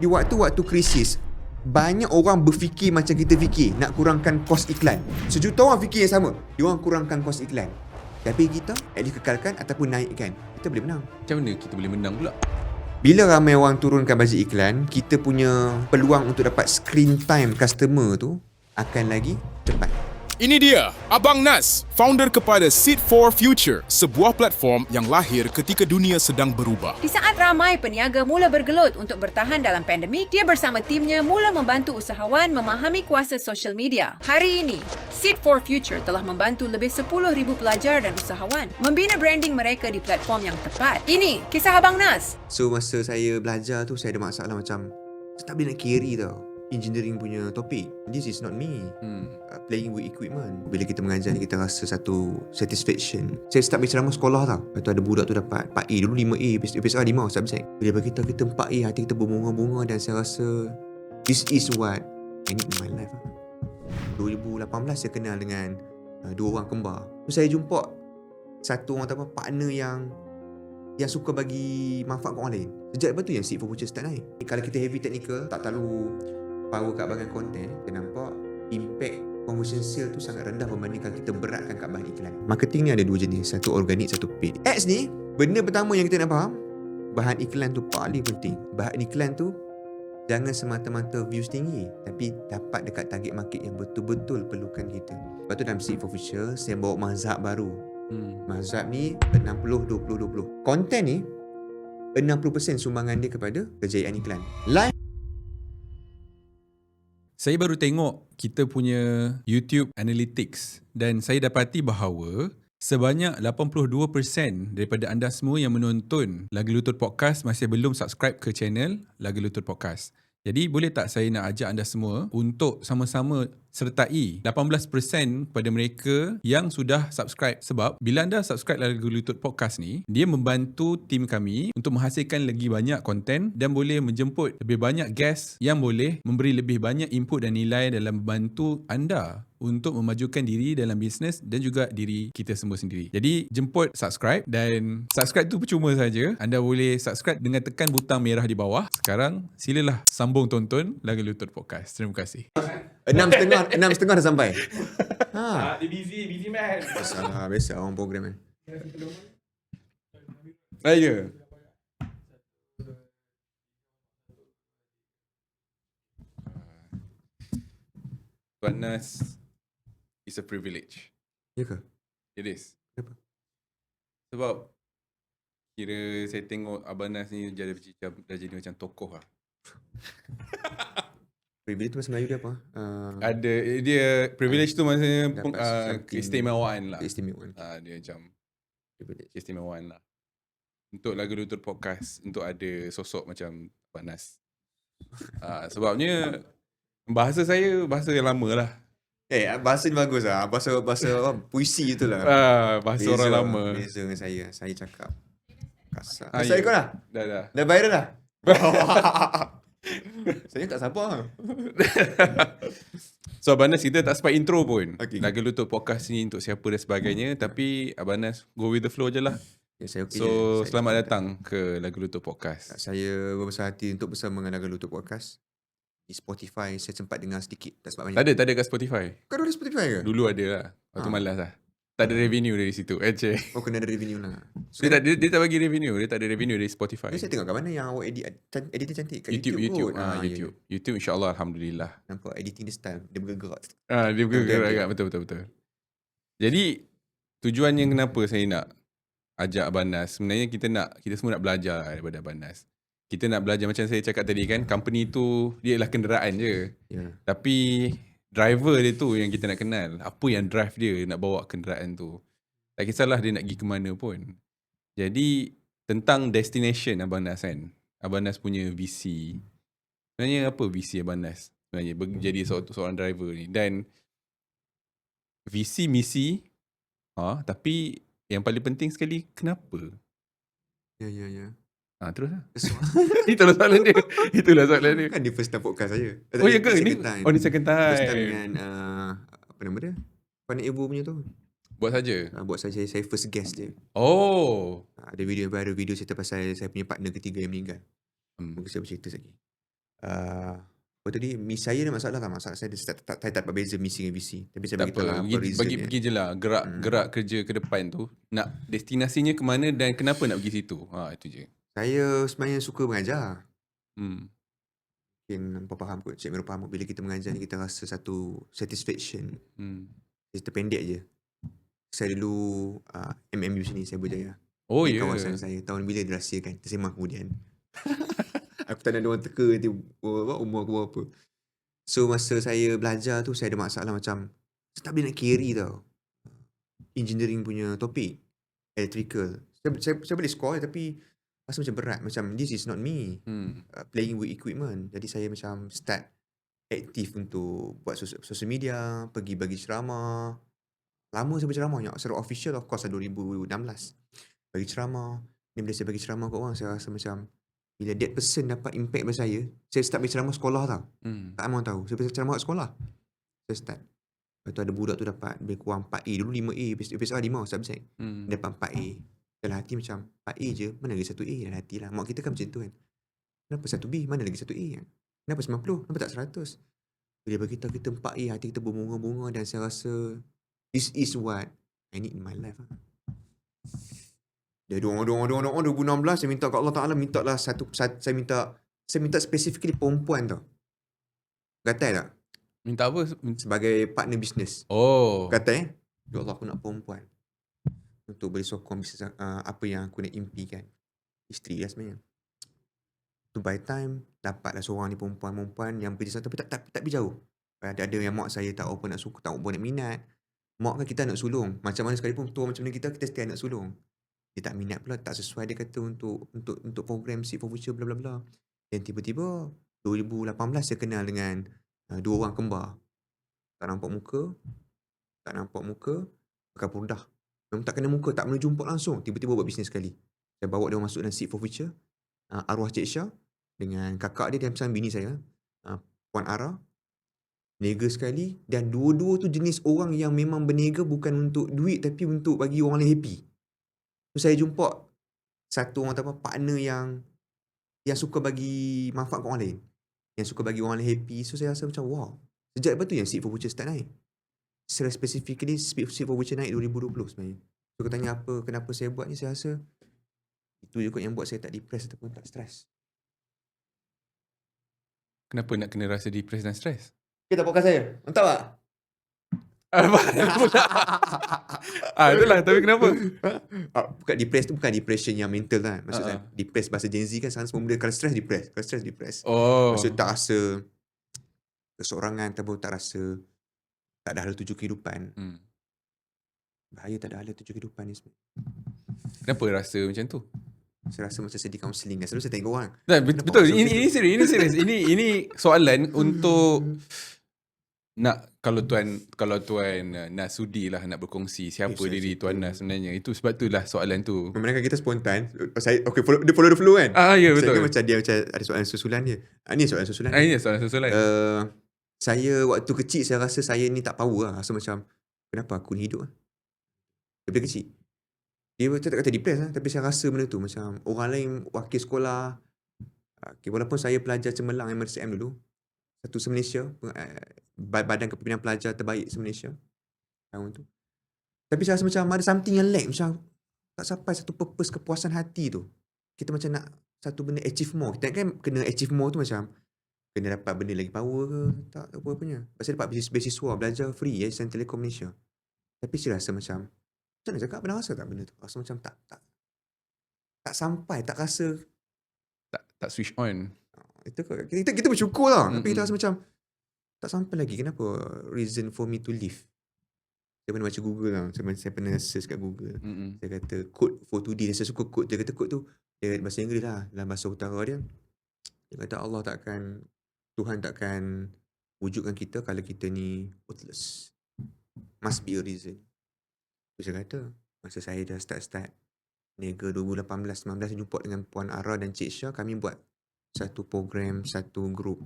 Di waktu-waktu krisis, banyak orang berfikir macam kita fikir, nak kurangkan kos iklan. Sejuta orang fikir yang sama, dia orang kurangkan kos iklan. Tapi kita, at least kekalkan ataupun naikkan, kita boleh menang. Macam mana kita boleh menang pula? Bila ramai orang turunkan bajet iklan, kita punya peluang untuk dapat screen time customer tu akan lagi cepat. Ini dia, Abang Nas, founder kepada Seed for Future, sebuah platform yang lahir ketika dunia sedang berubah. Di saat ramai peniaga mula bergelut untuk bertahan dalam pandemik, dia bersama timnya mula membantu usahawan memahami kuasa social media. Hari ini, Seed for Future telah membantu lebih 10,000 pelajar dan usahawan membina branding mereka di platform yang tepat. Ini kisah Abang Nas. So masa saya belajar tu, saya ada masalah macam saya tak boleh nak carry tau engineering punya topik. This is not me. Playing with equipment. Bila kita mengajar ni, kita rasa satu satisfaction. Saya start berceramah sekolah tau. Lepas tu ada budak tu dapat 4A. Dulu 5A, PSA 5 subjek. Bila bagi kita 4A, hati kita berbunga-bunga. Dan saya rasa this is what I need in my life. 2018 saya kenal dengan dua orang kembar. So saya jumpa satu orang partner yang suka bagi manfaat ke orang lain. Sejak lepas tu yang Seed for Future start naik. Kalau kita heavy technical, tak terlalu power kat bahagian konten, kita nampak impact conversion sale tu sangat rendah berbanding kalau kita beratkan kat bahan iklan. Marketing ni ada dua jenis, satu organik, satu paid. Ads ni, benda pertama yang kita nak faham, bahan iklan tu paling penting. Bahan iklan tu jangan semata-mata views tinggi, tapi dapat dekat target market yang betul-betul perlukan kita. Lepas tu dalam Seed for Future, saya bawa mazhab baru. Mazhab ni 60-20-20. Konten ni 60% sumbangan dia kepada kejayaan iklan. Live Saya baru tengok kita punya YouTube Analytics dan saya dapati bahawa sebanyak 82% daripada anda semua yang menonton Lagu Lutut Podcast masih belum subscribe ke channel Lagu Lutut Podcast. Jadi boleh tak saya nak ajak anda semua untuk sama-sama sertai 18% pada mereka yang sudah subscribe. Sebab bila anda subscribe Lagu Lutut Podcast ni, dia membantu tim kami untuk menghasilkan lagi banyak konten dan boleh menjemput lebih banyak guest yang boleh memberi lebih banyak input dan nilai dalam membantu anda untuk memajukan diri dalam bisnes dan juga diri kita semua sendiri. Jadi jemput subscribe, dan subscribe tu percuma saja. Anda boleh subscribe dengan tekan butang merah di bawah. Sekarang silalah sambung tonton Lagu Lutut Podcast. Terima kasih. 6.30 dah sampai. Dia busy man. Biasa orang program kan. Saya. Tuan Nas is a privilege. Ya ke? It is. Kenapa? Sebab kira saya tengok Abang Nas ni dah jadi macam tokoh lah. Privilege tu bahasa Melayu dia apa? Ada dia privilege tu maksudnya Dapat sesuatu keistimewaan lah. Keistimewaan. Dia macam Privilege. keistimewaan lah. Untuk Lagu Lutut Podcast, untuk ada sosok macam Abang Nas. Sebabnya bahasa saya bahasa yang lama lah. Bahasa ni bagus lah. Bahasa puisi tu lah. Bahasa orang lama. Beza dengan saya. Saya cakap kasar. Ya. Saya kau dah? Dah. Dah viral dah? Saya tak sabar. So Abang Nas, kita tak sempat intro pun. Okay. Lagu Lutut Podcast ni untuk siapa dan sebagainya. Tapi Abang Nas go with the flow je lah. Ya, saya okey So je. selamat datang ke Lagu Lutut Podcast. Saya berbesar hati untuk bersama dengan Lagu Lutut Podcast. Di Spotify saya sempat dengar sedikit. Tak sebab banyak. Tak ada kat Spotify. Kau ada Spotify ke? Dulu ada lah. Waktu malas lah. Tak ada revenue dari situ. Oh, kena ada revenue lah. So, Dia tak bagi revenue. Dia tak ada revenue dari Spotify. saya tengok kat mana yang awak editing cantik. Kat YouTube. kot. YouTube. YouTube insyaAllah Alhamdulillah. Nampak editing dia style. Dia bergerak. Dia bergerak agak. Betul. Jadi tujuannya kenapa saya nak ajak Abang Nas, sebenarnya kita semua nak belajar daripada Abang Nas. Kita nak belajar macam saya cakap tadi kan, company tu dia ialah kenderaan je. Ya. Tapi driver dia tu yang kita nak kenal. Apa yang drive dia nak bawa kenderaan tu. Tak kisahlah dia nak pergi ke mana pun. Jadi tentang destination Abang Nas kan. Abang Nas punya visi. Sebenarnya apa visi Abang Nas? Sebenarnya jadi seorang driver ni. Dan visi misi tapi yang paling penting sekali kenapa? Ya. Terus lah. Itulah soalan dia. Kan dia first time podcast saya. Oh ya ke? Ni second time. First time dengan apa nama dia? Panik Ibu punya tu. Buat saja. Buat saya first guest dia. Oh. Ada video cerita pasal saya punya partner ketiga yang meninggal. Mungkin saya bercerita lagi. Apa tadi, miss saya ada masalah tak? Masalah saya saya tak dapat beza missing dengan VC. Tapi saya Tak beritahu lah apa, apa reason dia. pergi je lah, gerak kerja ke depan tu. Nak destinasinya ke mana dan kenapa nak pergi situ. Itu je. Saya sebenarnya suka mengajar. Hmm. Mungkin hampa faham kot, Cik Miro faham kot, bila kita mengajar ni kita rasa satu satisfaction. Cerita pendek je. Saya dulu MMU sini, saya berjaya. Oh Di ya. kawasan saya. Tahun bila dirahsiakan, tersemah kemudian. Aku tak nak ada orang teka nanti umur aku berapa. So masa saya belajar tu saya ada masalah macam saya tak boleh nak carry tau. Engineering punya topik. Electrical. Saya boleh score tapi rasa macam berat. Macam this is not me. Playing with equipment. Jadi saya macam start aktif untuk buat social media. Pergi bagi ceramah. Lama saya berceramah. Secara official of course 2016. Bagi ceramah. Ni bila saya bagi ceramah kat orang saya rasa macam bila that person dapat impact pada saya start bagi ceramah sekolah tau. Tak ramai orang tahu. Saya bagi ceramah kat sekolah. Saya start. Lepas tu ada budak tu dapat lebih kurang 4A. Dulu 5A. PSR 5 subjek. Dapat 4A. Dalam hati macam 4A je. Mana lagi 1A? Dalam hati lah. Mak kita kan macam tu kan. Kenapa 1B? Mana lagi 1A kan? Kenapa 90? Kenapa tak 100? Bila bagi tahu kita 4A, hati kita berbunga-bunga dan saya rasa this is what I need in my life. Dia doang 2016 saya minta kat Allah Ta'ala, minta lah saya minta specifically perempuan tau. Gatal tak? Minta apa? Sebagai partner bisnes. Oh. Gatal ya Allah aku nak perempuan untuk boleh sokong bisnes apa yang aku nak impikan. Isteri lah sebenarnya. Tu by time dapatlah seorang ni perempuan yang pergi sana tapi tak pergi jauh. Ada yang mak saya tak apa nak suka, tak apa nak minat. Mak kan kita nak sulung. Macam mana sekalipun tua macam mana kita still nak sulung. Dia tak minat pula, tak sesuai dia kata untuk program Seed for Future bla bla bla. Dan tiba-tiba 2018 saya kenal dengan dua orang kembar. Tak nampak muka, pakai purdah. Memang tak kena muka, tak pernah jumpa langsung. Tiba-tiba buat bisnes sekali. Saya bawa dia masuk dalam Seed for Future. Arwah Cik Syah dengan kakak dia dan macam bini saya, Puan Ara. Berniaga sekali. Dan dua-dua tu jenis orang yang memang berniaga bukan untuk duit tapi untuk bagi orang lain happy. So saya jumpa satu orang partner yang suka bagi manfaat ke orang lain. Yang suka bagi orang lain happy. So saya rasa macam wow. Sejak lepas tu yang Seed for Future start naik. Secara specifically Seed for Future naik 2020 sebenarnya. So kau tanya kenapa saya buat ni, saya rasa itu je kot yang buat saya tak depress ataupun tak stress. Kenapa nak kena rasa depressed dan stres? Kita podcast saya. Mantap tak? Itulah, tapi kenapa? Bukan depressed tu bukan depression yang mental kan. Maksudnya depressed bahasa Gen Z kan sekarang semua benda kalau stress depressed. Oh. Maksud tak rasa keseorangan ataupun tak rasa tak ada hala tuju kehidupan. Bahaya tak ada hala tuju kehidupan ni sebenarnya. Kenapa rasa macam tu? Saya rasa macam sedih counselling. Selalu saya tengok orang. Betul. Ini serius. Ini soalan untuk nak kalau tuan Nas sudi lah nak berkongsi siapa diri Tuan Nas sebenarnya. Itu sebab itulah soalan tu. Memang kita spontan. Saya follow the flow kan. Ya betul. Saya macam dia macam ada soalan susulan dia. Ni soalan susulan. Ini soalan susulan. Saya waktu kecil saya rasa saya ni tak power lah. Rasa macam kenapa aku ni hidup lah. Daripada kecil. Dia tak kata depressed lah. Tapi saya rasa benda tu macam orang lain wakil sekolah. Walaupun saya pelajar cemerlang MRCM dulu. Satu se-Malaysia. Badan Kepimpinan Pelajar terbaik se-Malaysia. Tahun tu. Tapi saya rasa macam ada something yang lag. Macam tak sampai satu purpose kepuasan hati tu. Kita macam nak satu benda achieve more. Kita kan kena achieve more tu macam kena dapat benda lagi power ke. Tak apa-apanya. Pasal dapat beasiswa belajar free Yayasan Telekom Malaysia. Tapi saya rasa macam mana cakap, pernah rasa tak benda tu? Rasa macam tak sampai, tak rasa tak switch on. Kita bersyukur lah. Tapi kita rasa macam tak sampai lagi. Kenapa reason for me to live? Saya pernah baca Google lah. Saya pernah search kat Google. Saya kata code for today. Dan saya suka code. Dia kata code tu dia bahasa Inggeris lah. Dalam bahasa utara dia kata Tuhan takkan wujudkan kita kalau kita ni worthless. Must be a reason. Saya kata masa saya dah start niaga 2018-19 jumpa dengan Puan Ara dan Cik Syah, kami buat satu program, satu grup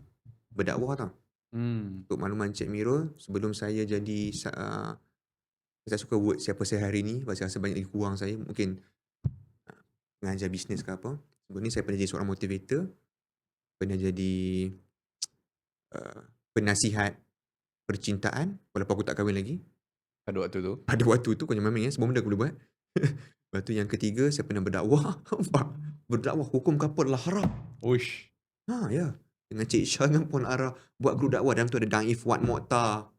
berdakwah tau. Untuk makluman Cik Miro, sebelum saya jadi saya suka word siapa saya hari ni, pasal rasa banyak lagi kurang saya, mungkin mengajar bisnes ke apa. Sebelum ni saya pernah jadi seorang motivator, pernah jadi penasihat percintaan walaupun aku tak kahwin lagi. Pada waktu tu. Pada waktu tu kau jangan main semua benda aku boleh buat. Lepas tu yang ketiga, saya pernah berdakwah. Berdakwah hukum kapur adalah haram. Uish. Ya. Dengan Cik Syah dengan Puan Ara buat grup dakwah. Dalam tu ada Daif Wat Mokhtar.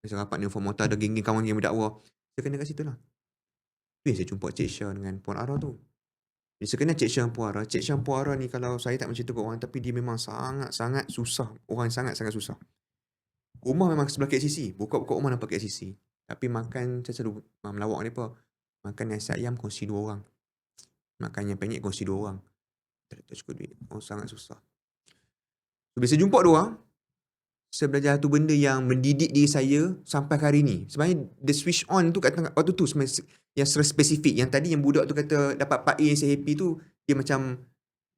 Saya rapat dengan Puan Mokhtar, ada geng-geng kawan yang berdakwah. Saya kena kat situ lah. Tu yang saya jumpa Cik Syah dengan Puan Ara tu. Jadi saya kenal Cik Syah dan Puan Ara. Cik Syah dan Puan Ara ni kalau saya tak mencerita kat orang, tapi dia memang sangat-sangat susah. Orang sangat-sangat susah. Rumah memang sebelah KLCC. Buka-buka rumah nampak KLCC. Tapi makan, saya selalu melawak ni apa. Makan nasi ayam kongsi 2 orang. Makan yang penyet kongsi 2 orang. Tak cukup duit. Sangat susah. So, bila saya jumpa 2 orang, saya belajar satu benda yang mendidik diri saya sampai hari ni. Sebenarnya the switch on tu kat waktu tu yang spesifik. Yang tadi yang budak tu kata dapat 4A yang saya happy tu, dia macam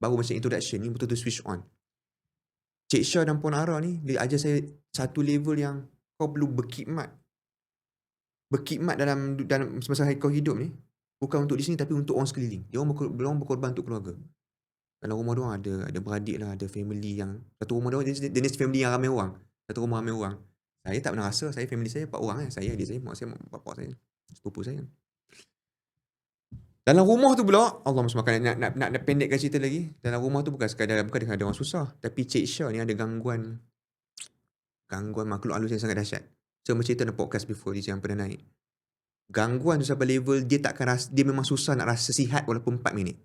baru macam introduction. Ni betul-betul switch on. Cik Syah dan Puan Ara ni, dia ajar saya satu level yang kau perlu berkhidmat. Berkhidmat dalam semasa kau hidup ni. Bukan untuk di sini tapi untuk orang sekeliling. Dia orang berkorban untuk keluarga. Dalam rumah diorang ada beradik lah, ada family yang satu rumah diorang jenis family yang ramai orang. Satu rumah ramai orang. Saya tak pernah rasa, saya family saya 4 orang kan. Saya, adik saya, mak saya, bapak saya, sepupu saya. Dalam rumah tu pula, Allah SWT nak pendekkan cerita lagi. Dalam rumah tu bukan ada orang susah, tapi Cik Syah ni ada gangguan makhluk halus yang sangat dahsyat. Saya bercerita dalam podcast before dia yang pernah naik. Gangguan tu sampai level dia takkan rasa, dia memang susah nak rasa sihat walaupun 4 minit.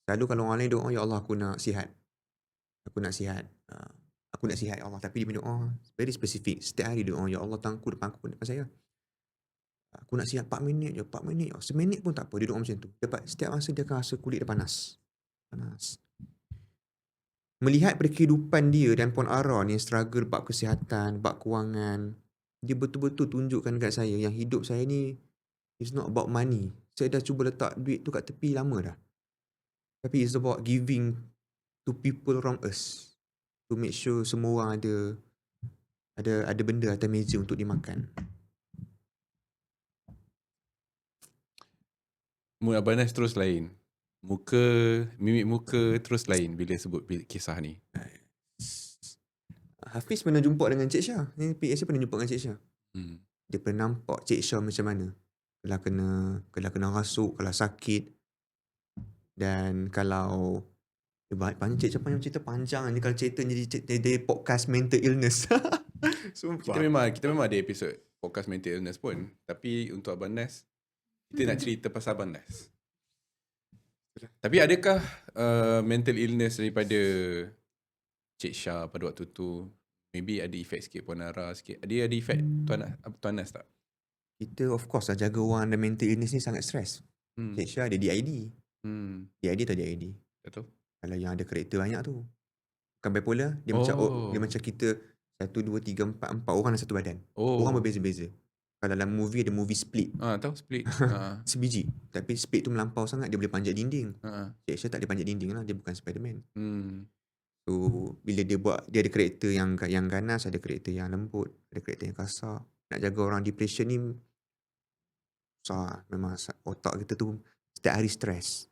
Selalu kalau orang lain doa, ya Allah aku nak sihat. Aku nak sihat ya Allah. Tapi dia berdoa very specific. Setiap hari doa, ya Allah tangku depan saya. Aku nak sihat 4 minit je, 4 minit je. Seminit pun tak apa, dia doa macam tu. Setiap masa dia akan rasa kulit dia panas. Melihat kehidupan dia dan Puan Ara ni struggle bab kesihatan, bab kewangan, dia betul-betul tunjukkan dekat saya yang hidup saya ni it's not about money. Saya dah cuba letak duit tu kat tepi lama dah. Tapi it's about giving to people around us. To make sure semua orang ada benda atas meja untuk dimakan. Mood Abang Nas terus lain. Mimik muka terus lain bila sebut kisah ni. Hafiz pernah jumpa dengan Cik Syah. Ni PSC pernah jumpa dengan Cik Syah. Dia pernah nampak Cik Syah macam mana. Kalau kena rasuk, kalau sakit. Dan kalau banyak Cik Syah cerita panjang ni. Kalau cerita jadi podcast mental illness. Kita memang ada episod podcast mental illness pun. Tapi untuk Abang Nas, kita nak cerita pasal Abang Nas. Tapi adakah mental illness daripada Cik Syah pada waktu tu, maybe ada efek sikit Puan Ara sikit. Dia ada efek Tuan Nas tak? Kita of course lah jaga orang ada mental illness ni sangat stres. Cik Syah ada DID. DID atau DID? Tak tahu. Kalau yang ada karakter banyak tu. Bukan bipolar, dia macam kita 1, 2, 3, 4 orang dalam satu badan. Orang berbeza-beza. Kalau dalam movie ada movie Split. Tahu Split. Sebiji. Tapi Split tu melampau sangat, dia boleh panjat dinding. Cik Syah tak boleh panjat dinding lah, dia bukan Spiderman. So bila dia ada karakter yang ganas, ada karakter yang lembut, ada karakter yang kasar. Nak jaga orang depression ni susah. Memang otak kita tu setiap hari stres.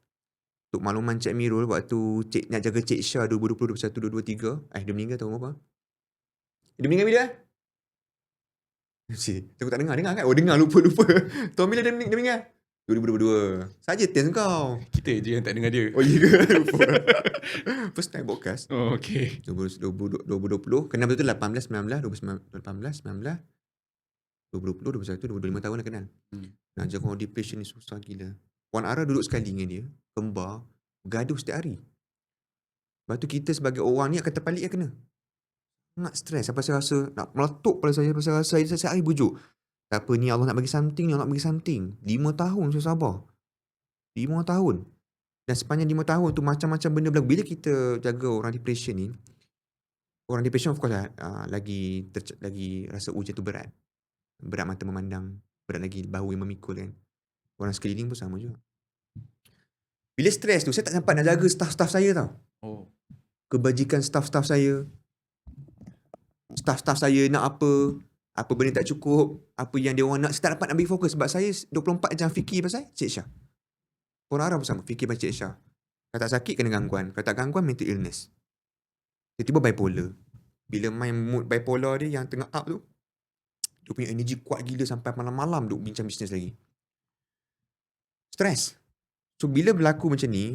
Untuk makluman Cik Mirul, waktu nak jaga Cik Syah 2020, 2021, 2023, dia meninggal tahun apa? Dia meninggal bila? Aku tak dengar kan? Dengar lupa. Tahun bila dia meninggal? 2022. Saja test kau. Kita je yang tak dengar dia. Oh iya ke? Lupa. First time podcast. Okay. 2020. Kenal betul 18, 19, 18, 19, 20, 21, 25 tahun dah kenal. Nak jaga orang depression ni susah gila. Puan Ara duduk sekali dengan dia. Kembar. Gaduh setiap hari. Lepas tu kita sebagai orang ni akan terpalit kena. Sangat stres. Sampai saya rasa nak meletup pada saya. Sampai saya rasa saya hari bujuk. Tak apa ni Allah nak bagi something. 5 tahun saya sabar. 5 tahun. Dan sepanjang 5 tahun tu macam-macam benda berlaku. Bila kita jaga orang depression ni. Orang depression of course lagi rasa ujian tu berat. Berat mata memandang. Berat lagi bahu yang memikul kan. Orang sekeliling pun sama juga. Bila stres tu saya tak sempat nak jaga staff-staff saya tau. Kebajikan staff-staff saya. Staff-staff saya nak apa benda tak cukup, apa yang dia orang nak, saya tak dapat ambil fokus sebab saya 24 jam fikir pasal Cik Syah. Orang Arab sama fikir pasal Cik Syah. Kalau tak sakit kena gangguan, kalau tak gangguan mental illness. Tiba-tiba bipolar. Bila main mood bipolar dia yang tengah up tu, dia punya energi kuat gila sampai malam-malam duk bincang bisnes lagi. Stres. So bila berlaku macam ni,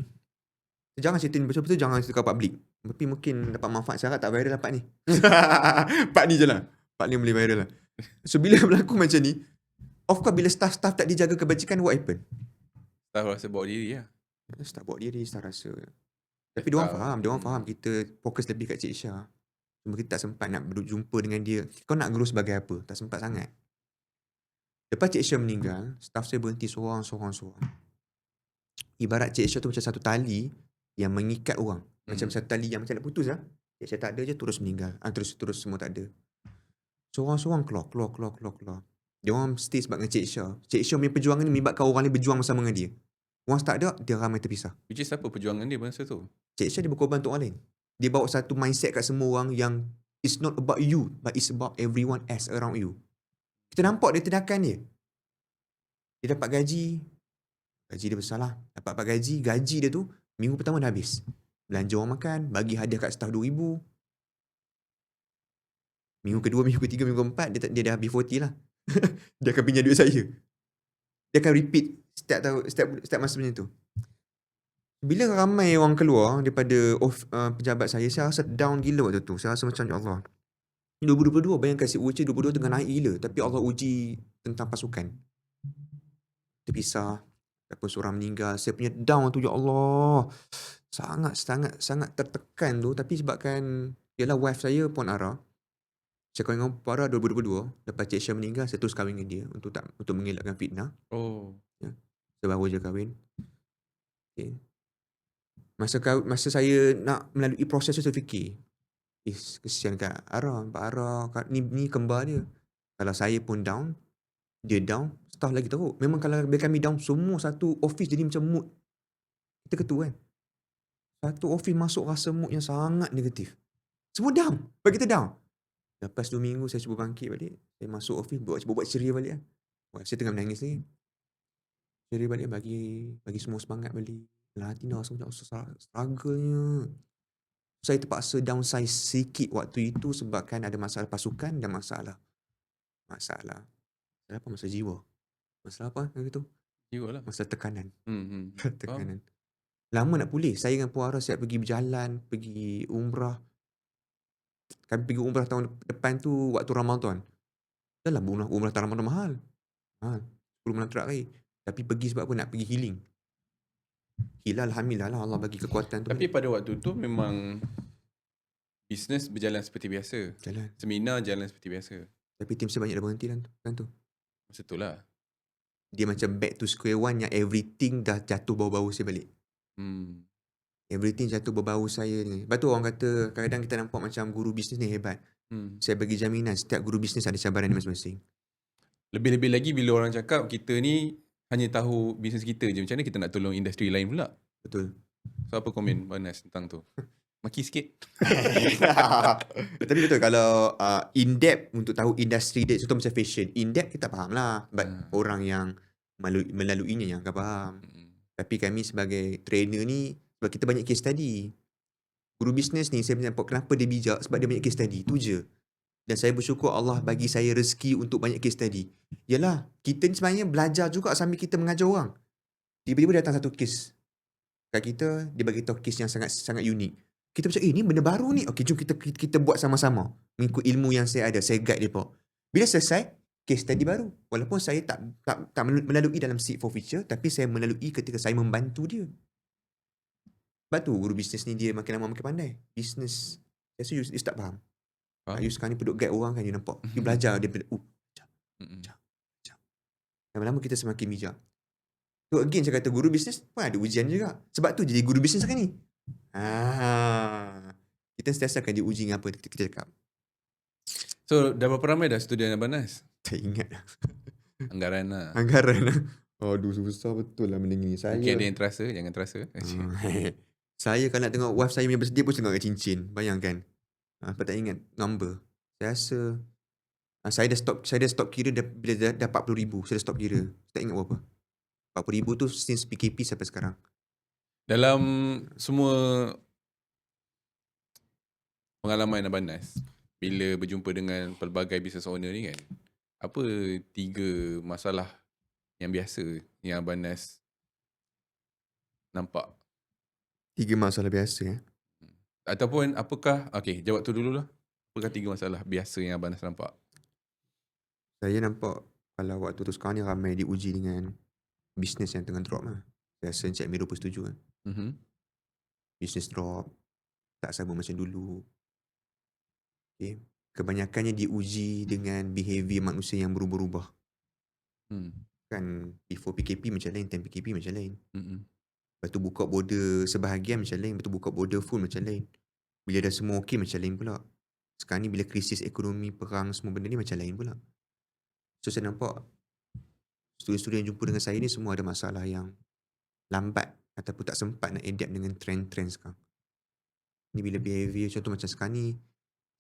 jangan cerita ni betul-betul, jangan cerita kat public. Tapi mungkin dapat manfaat, saya harap tak viral lah part ni. Part ni je lah. Part ni boleh viral lah. So bila berlaku macam ni, of course bila staff-staff tak dijaga kebajikan, what happen? Tahu rasa bawa diri lah. Staff bawa diri, staff rasa. Tapi diorang faham kita fokus lebih kat Cik Syah. Cuma kita tak sempat nak berjumpa dengan dia. Kau nak grow sebagai apa? Tak sempat sangat. Lepas Cik Syah meninggal, staff saya berhenti sorang. Ibarat Cik Syah tu macam satu tali yang mengikat orang. Macam satu tali yang macam nak putus lah. Cik Syah tak ada je, terus meninggal. Terus semua tak ada. Sorang-sorang keluar. Dia orang stay sebab dengan Cik Syah. Cik Syah punya perjuangan ni melibatkan orang lain berjuang bersama dengan dia. Orang tak ada, dia ramai terpisah. Which is apa perjuangan dia masa tu? Cik Syah dia berkorban untuk orang lain. Dia bawa satu mindset kat semua orang yang it's not about you, but it's about everyone else around you. Kita nampak dia tindakan dia. Dia dapat gaji dia besar lah. Dapat gaji dia tu minggu pertama dah habis. Belanja orang makan, bagi hadiah kat staff 2,000. Minggu kedua, minggu ketiga, minggu keempat, dia dah habis 40 lah. Dia akan pinjam duit saya. Dia akan repeat setiap masa macam tu. Bila ramai orang keluar daripada pejabat saya rasa down gila waktu tu. Saya rasa macam, ya Allah, 2022, bayangkan si uji 2022 tengah naik gila. Tapi Allah uji tentang pasukan. Terpisah. Ataupun seorang meninggal. Saya punya down tu, ya Allah. Sangat tertekan tu. Tapi sebabkan, ialah wife saya Puan Ara. Saya kahwin dengan Puan Ara 2022. Lepas Cik Syah meninggal, saya terus kahwin dengan dia. Untuk mengelakkan fitnah. Oh. Ya. Saya baru je kahwin. Okay. Masa saya nak melalui proses tu, saya fikir, kesian kat Ara, Pak Ara, ni kembar dia. Kalau saya pun down, dia down, staff lagi teruk. Memang kalau bila kami down, semua satu office jadi macam mood. Kita ketua kan. Satu office masuk rasa mood yang sangat negatif. Semua down. Bagi kita down. Lepas 2 minggu saya cuba bangkit balik. Saya masuk office, buat ceria balik lah. Saya tengah menangis lagi. Ceria balik, bagi semua semangat balik. Hati nak rasa macam struggle-nya. Saya terpaksa downsize sikit waktu itu sebabkan ada masalah pasukan dan masalah apa? Masalah jiwa. Masalah apa gitu? Jiwa lah. Masalah tekanan. Tekanan. Oh. Lama nak pulih. Saya dengan Puan Ara siap pergi berjalan, pergi umrah. Kami pergi umrah tahun depan tu waktu Ramadan. Dah lah umrah tahun Ramadan mahal. 10 malam terakhir. Tapi pergi sebab apa? Nak pergi healing. Hilal, alhamdulillah lah Allah bagi kekuatan tu. Tapi pada waktu tu memang bisnes berjalan seperti biasa. Jalan. Seminar jalan seperti biasa. Tapi tim saya banyak dah berhenti kan tu. Masa tu lah. Dia macam back to square one yang everything dah jatuh bau-bau saya balik. Everything jatuh bau-bau saya ni. Lepas tu orang kata kadang-kadang kita nampak macam guru bisnes ni hebat. Saya bagi jaminan setiap guru bisnes ada cabaran dia masing-masing. Lebih-lebih lagi bila orang cakap kita ni hanya tahu bisnes kita je. Macam mana kita nak tolong industri lain pula? Betul. So apa komen Banas tentang tu? Maki sikit. Tapi betul kalau in depth untuk tahu industri dia, contoh macam fashion, in depth kita faham lah. But orang yang melaluinya yang akan faham. Tapi kami sebagai trainer ni, sebab kita banyak case study. Guru bisnes ni saya nampak kenapa dia bijak, sebab dia banyak case study. Tu je. Dan saya bersyukur Allah bagi saya rezeki untuk banyak case study. Yalah, kita ni sebenarnya belajar juga sambil kita mengajar orang. Tiba-tiba datang satu case kat kita, dia bagi tahu case yang sangat unik. Kita macam, ni benda baru ni. Okey, jom kita buat sama-sama. Mengikut ilmu yang saya ada, saya guide dia. Bila selesai, case study baru. Walaupun saya tak melalui dalam Seed for Future, tapi saya melalui ketika saya membantu dia. Sebab tu guru bisnes ni dia makin lama makin pandai. Bisnes, saya you tak faham. You sekarang ni peduk guide orang kan, you nampak. You belajar, dia macam. Lama-lama kita semakin bijak. So again saya kata guru bisnes pun ada ujian juga. Sebab tu jadi guru bisnes sekarang ni. Kita sentiasa akan diuji dengan apa kita cakap. So dah berapa ramai dah student Banas? Tak ingat lah. Anggaran lah. Aduh susah betul lah benda ni. Mungkin ada yang terasa, jangan terasa. Saya kalau nak tengok wife saya punya bersedia pun tengok cincin. Bayangkan. Apa tak ingat number. Saya rasa saya dah stop kira bila dah 40,000. Saya dah stop kira. Saya tak ingat berapa. 40,000 tu since PKP sampai sekarang. Dalam semua pengalaman Banas, bila berjumpa dengan pelbagai business owner ni kan, apa 3 masalah yang biasa yang Abang Nas nampak? 3 masalah biasa Ataupun apakah, jawab tu dululah. Apakah 3 masalah biasa yang Abang Nas nampak? Saya nampak kalau waktu tu sekarang ni ramai diuji dengan bisnes yang tengah drop lah. Saya rasa Encik Miro pun setuju kan. Bisnes drop, tak sama macam dulu. Okay. Kebanyakannya diuji dengan behavior manusia yang berubah-ubah. Kan before PKP macam lain, time PKP macam lain. Lepas tu buka border sebahagian macam lain, lepas tu buka border full macam lain. Bila dah semua okey macam lain pula. Sekarang ni bila krisis ekonomi, perang, semua benda ni macam lain pula. So saya nampak student-student yang jumpa dengan saya ni semua ada masalah yang lambat ataupun tak sempat nak adapt dengan trend-trend sekarang. Ni bila behavior contoh macam sekarang ni,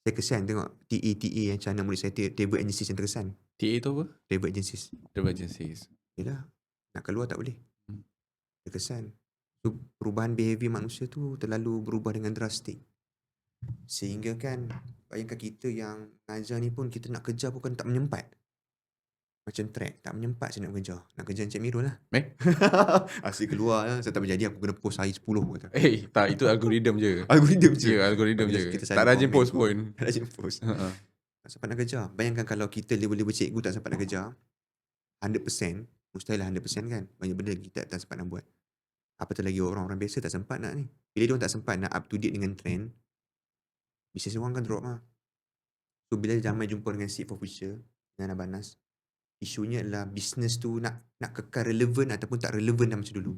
saya kesian tengok TA yang macam anak murid saya travel agencies yang terkesan. TA tu apa? Travel agencies. Travel agencies. Yelah, nak keluar tak boleh. Terkesan. So perubahan behavior manusia tu terlalu berubah dengan drastik. Sehingga kan bayangkan kita yang mengajar ni pun kita nak kejar pun kan tak menyempat. Macam track, tak menyempat saya nak kejar. Nak kejar Encik Miro lah. Asyik keluar lah. Saya tak berjadi aku kena post hari 10 kata. Tak, itu algoritma je. Algoritma je. Ya, algoritma je. Kita Tak rajin post pun. Tak rajin post. Tak sempat nak kejar. Bayangkan kalau kita level-level cikgu tak sempat nak kejar, 100%, mustahil lah 100% kan. Banyak benda kita tak sempat nak buat. Apatah lagi orang-orang biasa tak sempat nak ni. Bila dia orang tak sempat nak up to date dengan trend, bisnes orang kan drop lah. So bila ramai jumpa dengan Seed for Future, dengan Abang Nas, isunya adalah bisnes tu nak kekal relevan ataupun tak relevan dah macam dulu.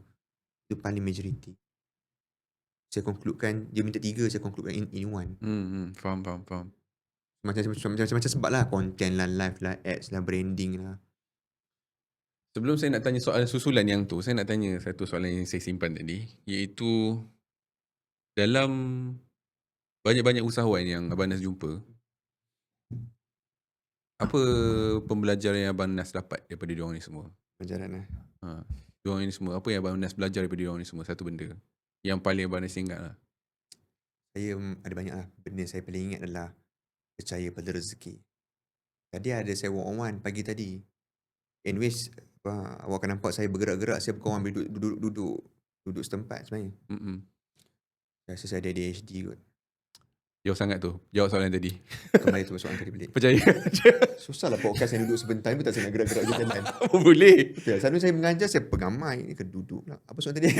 Itu paling majoriti. Saya concludekan, dia minta 3, saya concludekan in one. Faham. Macam-macam sebab lah, content lah, live lah, ads lah, branding lah. Sebelum saya nak tanya soalan susulan yang tu, saya nak tanya satu soalan yang saya simpan tadi, iaitu dalam banyak-banyak usahawan yang Abang Nas jumpa, apa pembelajaran yang Abang Nas dapat daripada diorang ni semua? Pelajaran lah. Diorang ni semua, apa yang Abang Nas belajar daripada diorang ni semua? Satu benda yang paling Abang Nas ingat lah. Saya ada banyak lah. Benda saya paling ingat adalah percaya pada rezeki. Tadi ada saya one-on-one pagi tadi. Anyways, awak akan nampak saya bergerak-gerak. Saya bukan orang duduk setempat sebenarnya. Saya rasa saya ada ADHD kot. Jauh sangat tu. Jawab soalan tadi. Kembali tu soalan tadi balik. Percaya. Susah lah podcast yang duduk sebentar pun tak saya nak gerak-gerak je jalan. Boleh. Betul. Selalu saya mengajar, saya pegang mic. Ni ke duduk lah. Apa soalan tadi?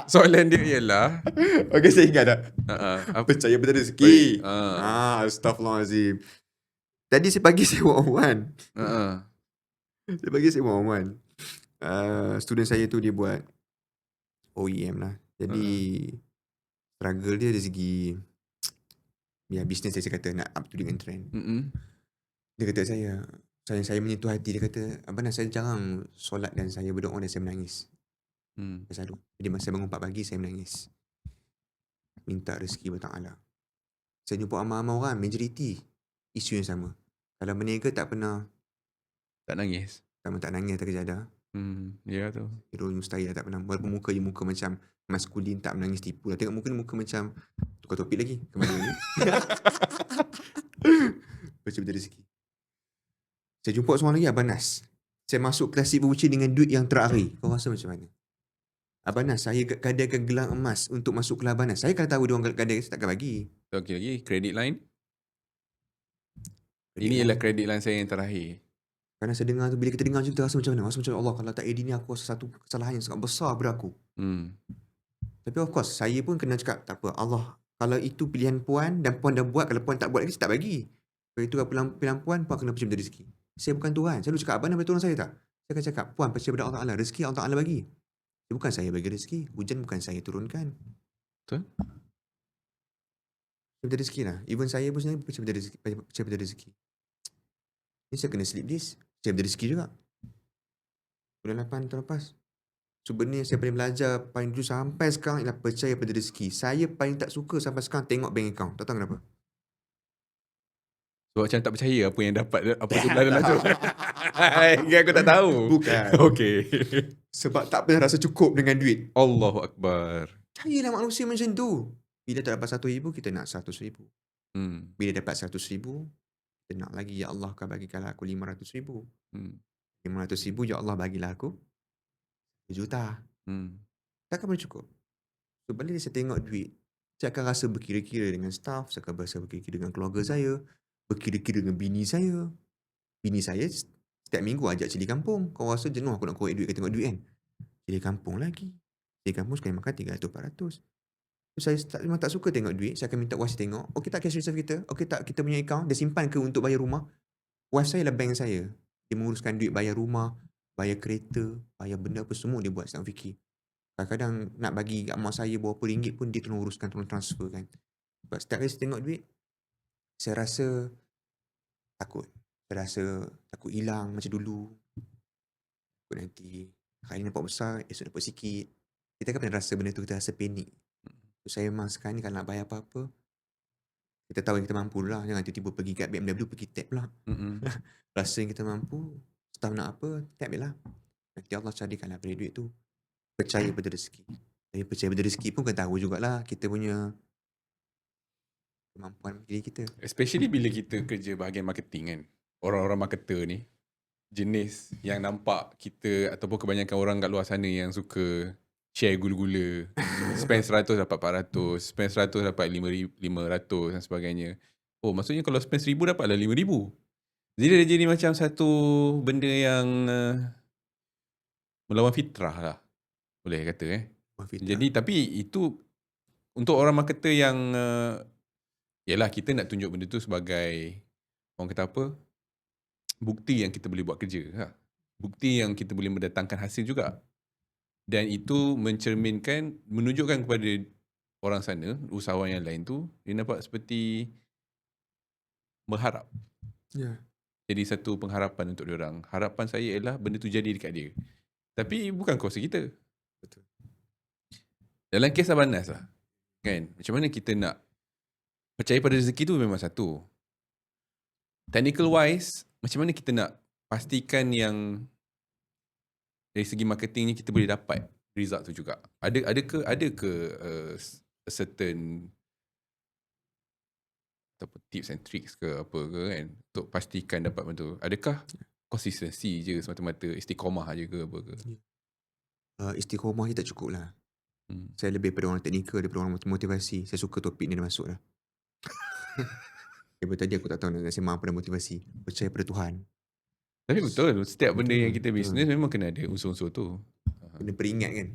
Soalan dia ialah Okay, saya ingat dah. Percaya pada rezeki. Astaghfirullahaladzim. Tadi pagi saya one-on-one. Saya one-on-one. Student saya tu dia buat OEM lah. Jadi struggle dia dari segi bisnes saya kata nak up to dengan trend. Dia kata saya menyentuh hati. Dia kata, Abang Nas, saya jarang solat dan saya berdoa dan saya menangis. Saya selalu. Jadi masa saya bangun 4 pagi saya menangis. Minta rezeki kepada Allah. Saya jumpa ramai-ramai orang, majoriti isu yang sama. Kalau berniaga tak pernah tak nangis. Tak nangis, tak kejadah. Ya tu. Hero mustahil tak pernah. Walaupun muka macam maskulin, tak menangis, tipu lah. Tengok muka macam tukar topik lagi. Kemana ni? Baca pada rezeki. Saya jumpa seorang lagi, Abang Nas. Saya masuk kelas Seed for Future dengan duit yang terakhir. Kau rasa macam mana? Abang Nas, saya gadaikan gelang emas untuk masuk kelas Abang Nas. Saya kalau tahu dia orang gadai, saya takkan bagi. Okey lagi, credit line. Ini ialah credit line saya yang terakhir. Kerana saya dengar tu, bila kita dengar je, kita rasa macam mana? Rasa macam Allah, kalau tak edit ni aku rasa satu kesalahan yang sangat besar pada aku. Tapi of course, saya pun kena cakap, tak apa, Allah, kalau itu pilihan puan dan puan dah buat, kalau puan tak buat lagi, saya tak bagi. Kalau itu pilihan puan kena percaya pada rezeki. Saya bukan Tuhan. Selalu cakap, Abang Nas boleh tolong saya tak? Saya akan cakap, puan percaya pada Allah Ta'ala. Rezeki Allah Ta'ala bagi. Bukan saya bagi rezeki. Hujan bukan saya turunkan. Betul? Percaya pada rezeki lah. Even saya pun sebenarnya percaya pada rezeki. Ni saya kena slip disk. Percaya pada rezeki juga. Bulan 8 tahun lepas. Sebenarnya saya paling belajar paling dulu sampai sekarang ialah percaya pada rezeki. Saya paling tak suka sampai sekarang tengok bank account. Tak tahu kenapa. Sebab macam tak percaya apa yang dapat, apa tu dalam tu. Aku tak tahu. Bukan. Okey. Sebab tak pernah rasa cukup dengan duit. Allahu Akbar. Percayalah manusia macam tu. Bila tak dapat 1,000, kita nak 100,000. Bila dapat 100,000, kita nak lagi, ya Allah kau bagikan aku 500,000. 500,000, ya Allah bagilah aku 1 juta. Takkan boleh cukup. So bila saya tengok duit, saya akan rasa berkira-kira dengan staff, saya akan rasa berkira-kira dengan keluarga saya, berkira-kira dengan bini saya. Bini saya setiap minggu ajak cili kampung. Kau rasa jenuh aku nak korek duit, tengok duit kan? Cili kampung lagi. Cili kampung sekali makan 300-400. So saya memang tak suka tengok duit. Saya akan minta wife tengok, okey tak cash reserve kita? Okey tak kita punya account? Dia simpan ke untuk bayar rumah? Wife saya lah bank saya. Dia menguruskan duit bayar rumah, bayar kereta, bayar benda apa semua dia buat, saya tak fikir. Kadang-kadang nak bagi kat mak saya berapa ringgit pun dia tolong uruskan, tolong transfer kan. Sebab setiap kali saya tengok duit, saya rasa takut. Saya rasa takut hilang macam dulu. Takut nanti kali nampak besar, esok dapat sikit. Kita kan pernah rasa benda tu, kita rasa panik. So, saya memang sekarang ni kalau nak bayar apa-apa, kita tahu yang kita mampu lah. Jangan tiba-tiba pergi kat BMW pergi tap pula. Rasa yang kita mampu, staff nak apa, tap je lah. Nanti Allah carikanlah beri duit tu. Percaya pada rezeki. Tapi percaya pada rezeki pun kena tahu jugalah kita punya kemampuan diri kita. Especially bila kita kerja bahagian marketing kan. Orang-orang marketer ni jenis yang nampak kita ataupun kebanyakan orang kat luar sana yang suka share gula-gula. Spend 100 dapat 400, spend 100 dapat 500 dan sebagainya. Oh, maksudnya kalau spend 1000 dapatlah 5000. Jadi dia jadi macam satu benda yang melawan fitrah lah. Boleh kata Jadi tapi itu untuk orang marketer yang yalah kita nak tunjuk benda tu sebagai orang kata apa? Bukti yang kita boleh buat kerja lah. Bukti yang kita boleh mendatangkan hasil juga. Dan itu mencerminkan, menunjukkan kepada orang sana, usahawan yang lain tu, dia nampak seperti berharap. Ya. Jadi satu pengharapan untuk diorang. Harapan saya ialah benda tu jadi dekat dia. Tapi bukan kuasa kita. Betul. Dalam kes Abang Nas lah. Kan? Macam mana kita nak percaya pada rezeki tu memang satu. Technical wise, macam mana kita nak pastikan yang dari segi marketingnya kita boleh dapat result tu juga. Ada ke a certain ataupun tips and tricks ke apa ke kan untuk pastikan dapat benda tu. Adakah konsistensi je semata-mata, istiqamah je ke apa ke? Istiqamah je tak cukup lah. Saya lebih pada orang teknikal daripada orang motivasi. Saya suka topik ni dah masuk lah. Daripada tadi aku tak tahu nak sembang apa dah motivasi. Percaya pada Tuhan. Tapi betul, setiap benda yang kita bisnes memang kena ada unsur-unsur tu. Kena peringat kan.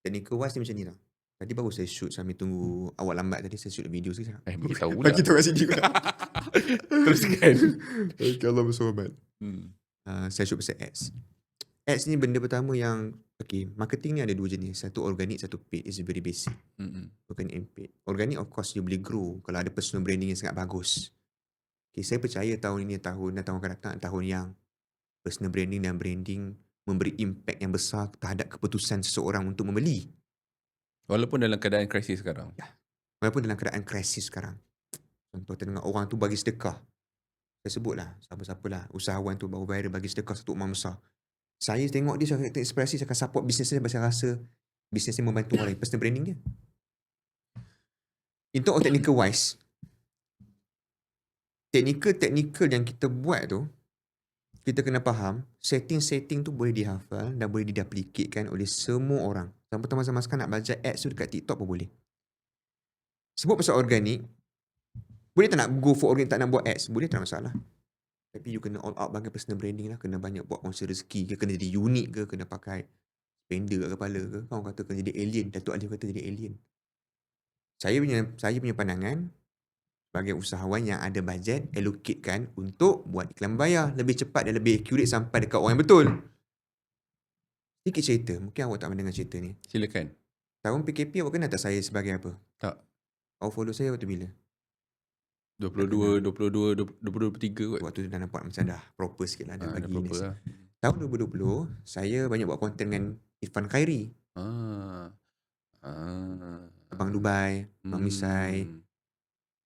Technical wise ni macam ni lah. Tadi baru saya shoot sambil tunggu awak lambat tadi, saya shoot video sikit. Beritahu pula. Bagi tahu kat sini pula. Teruskan. Okay, Allah bersobat. Saya shoot pasal ads. Ads ni benda pertama yang, okay, marketing ni ada dua jenis. Satu organic, satu paid. It's very basic. Organic and paid. Organic of course you boleh grow kalau ada personal branding yang sangat bagus. Okay, saya percaya tahun ini tahun akan datang, tahun yang personal branding dan branding memberi impact yang besar terhadap keputusan seseorang untuk membeli. Walaupun dalam keadaan krisis sekarang. Ya. Walaupun dalam keadaan krisis sekarang. Contoh tengok orang tu bagi sedekah. Saya sebutlah, siapa-siapalah usahawan tu baru viral bagi sedekah satu amount besar. Saya tengok dia, saya inspirasi, saya akan support bisnes dia sebab saya rasa bisnes dia membantu orang lain. Personal branding dia. In terms of technical wise, technical yang kita buat tu, kita kena faham, setting-setting tu boleh dihafal dan boleh diduplicatkan oleh semua orang. Sampai sama sekarang nak baca ads tu dekat TikTok pun boleh. Sebut pasal organik, boleh tak nak go for organic, tak nak buat ads? Boleh, tak ada masalah. Tapi you kena all out bagi personal branding lah. Kena banyak buat kongsi rezeki ke, kena jadi unik ke, kena pakai spender kat kepala ke. Orang kata kena jadi alien, Datuk Alif kata jadi alien. Saya punya pandangan, sebagai usahawan yang ada bajet, allocatekan untuk buat iklan bayar lebih cepat dan lebih accurate sampai dekat orang yang betul. Sedikit cerita, mungkin awak tak mendengar cerita ni. Silakan. Tahun PKP awak kenal tak saya sebagai apa? Tak. Awak follow saya waktu bila? 22, 23 kot. Waktu tu dah nampak macam dah proper sikit lah. Dah Dah bagi proper ni. lah. Tahun 2020, saya banyak buat konten dengan Irfan Khairi. Abang Dubai, Abang Misai.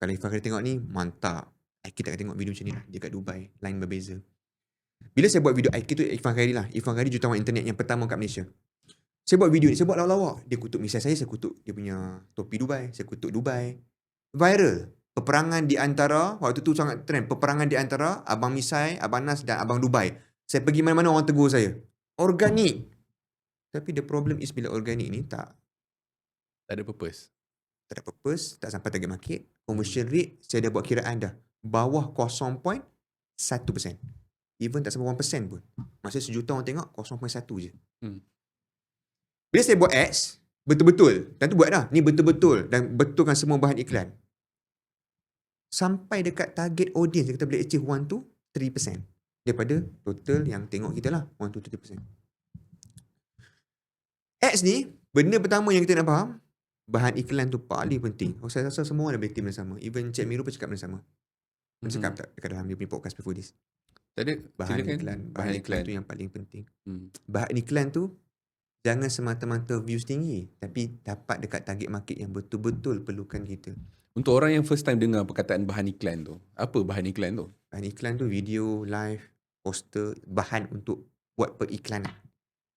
Kalau Irfan Khairi tengok ni, mantap. Aiki tak akan tengok video macam ni lah. Dia kat Dubai, lain berbeza. Bila saya buat video Aiki tu, Irfan Khairi lah. Irfan Khairi jutawan internet yang pertama kat Malaysia. Saya buat video ni, saya buat lawak-lawak. Dia kutuk misai saya kutuk dia punya topi Dubai. Saya kutuk Dubai. Viral. Peperangan di antara, waktu tu sangat trend, peperangan di antara Abang Misai, Abang Nas dan Abang Dubai. Saya pergi mana-mana orang tegur saya. Organik. Tapi the problem is bila organik ni tak Tak ada purpose. ada purpose, tak sampai target market. Conversion rate, saya dah buat kiraan dah. Bawah 0.1%. Even tak sampai 1% pun. Maksudnya sejuta orang tengok, 0.1 je. Bila saya buat ads, betul-betul. Dan tu buat dah. Ni betul-betul. Dan betulkan semua bahan iklan. Sampai dekat target audience, kita boleh achieve 1 to 3%. Daripada total yang tengok kita lah. 1 to 3%. Ads ni, benda pertama yang kita nak faham, bahan iklan tu paling penting. Saya rasa semua ada team yang sama. Even Cik Miru pun cakap benda sama. Dia cakap tak dekat dalam dia punya podcast before this. Tak ada. Bahan iklan. Bahan iklan tu yang paling penting. Bahan iklan tu jangan semata-mata views tinggi, tapi dapat dekat target market yang betul-betul perlukan kita. Untuk orang yang first time dengar perkataan bahan iklan tu, apa bahan iklan tu? Bahan iklan tu video, live, poster, bahan untuk buat periklanan.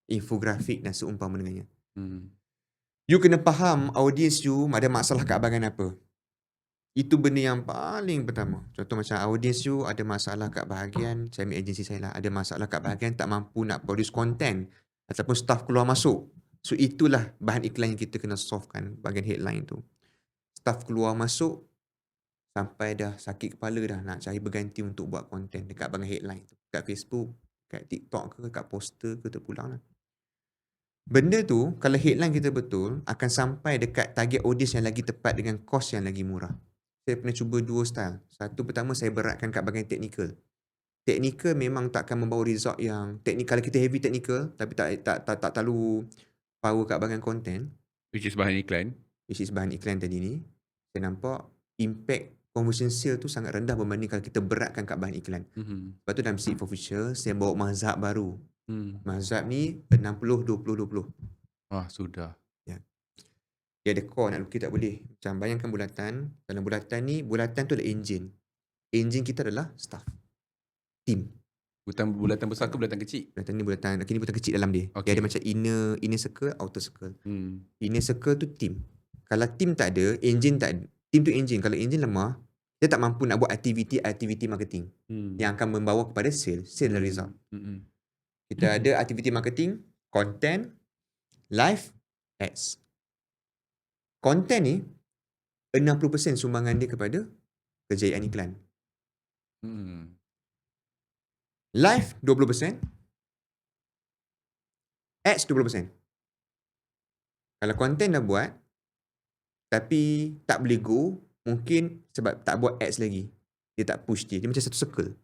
Infografik dan seumpama dengannya. You kena faham audience you ada masalah kat bahagian apa. Itu benda yang paling pertama. Contoh macam audience you ada masalah kat bahagian, saya ambil agensi saya lah, ada masalah kat bahagian tak mampu nak produce content ataupun staff keluar masuk. So itulah bahan iklan yang kita kena solvekan bahagian headline tu. Staff keluar masuk sampai dah sakit kepala dah nak cari berganti untuk buat content dekat bahagian headline tu. Kat Facebook, kat TikTok ke, kat poster ke, terpulang lah. Benda tu kalau headline kita betul akan sampai dekat target audience yang lagi tepat dengan kos yang lagi murah. Saya pernah cuba dua style. Satu pertama saya beratkan kat bahagian technical. Technical memang tak akan membawa result yang teknikal. Kalau kita heavy technical tapi tak terlalu power kat bahagian content, Which is bahan iklan. which is bahan iklan tadi ni, saya nampak impact conversion sale tu sangat rendah berbanding kalau kita beratkan kat bahan iklan. Lepas tu dalam Seed for Future saya bawa mazhab baru. Mazhab ni 60-20-20. Sudah. Dia ada core nak lukis tak boleh. Macam bayangkan bulatan. Dalam bulatan ni, bulatan tu adalah engine. Engine kita adalah staff. Team. Bulatan besar ke bulatan kecil? Bulatan ni bulatan kecil dalam dia. Okay. Dia ada macam inner circle, outer circle. Inner circle tu team. Kalau team tak ada, engine tak ada. Team tu engine. Kalau engine lemah, dia tak mampu nak buat aktiviti marketing. Yang akan membawa kepada sale. Sale adalah result. Kita ada aktiviti marketing, content, live, ads. Content ni 60% sumbangan dia kepada kejayaan iklan. Live 20%, ads 20%. Kalau content dah buat tapi tak boleh go, mungkin sebab tak buat ads lagi. Dia tak push dia. Dia macam satu circle.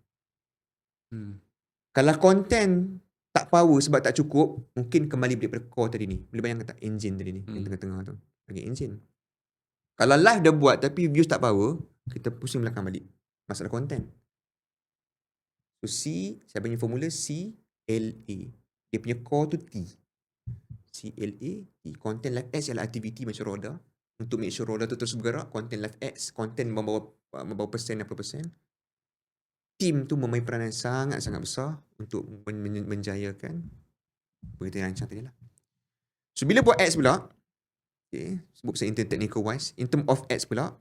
Kalau content tak power sebab tak cukup, mungkin kembali balik pada core tadi ni. Boleh bayangkan tak engine tadi ni, yang tengah-tengah tu. Bagi engine. Kalau live dah buat tapi views tak power, kita pusing belakang balik. Masalah content. So C, saya punya formula CLA. Dia punya core tu T. CLA, T. Content live ads ialah aktiviti macam roda. Untuk make sure roda tu terus bergerak. Content live ads, content membawa persen 60%. Team tu memain peranan sangat-sangat besar untuk menjayakan berita yang rancang tadi lah. So bila buat ads pula, okay, sebut pasal in term technical wise, in term of ads pula,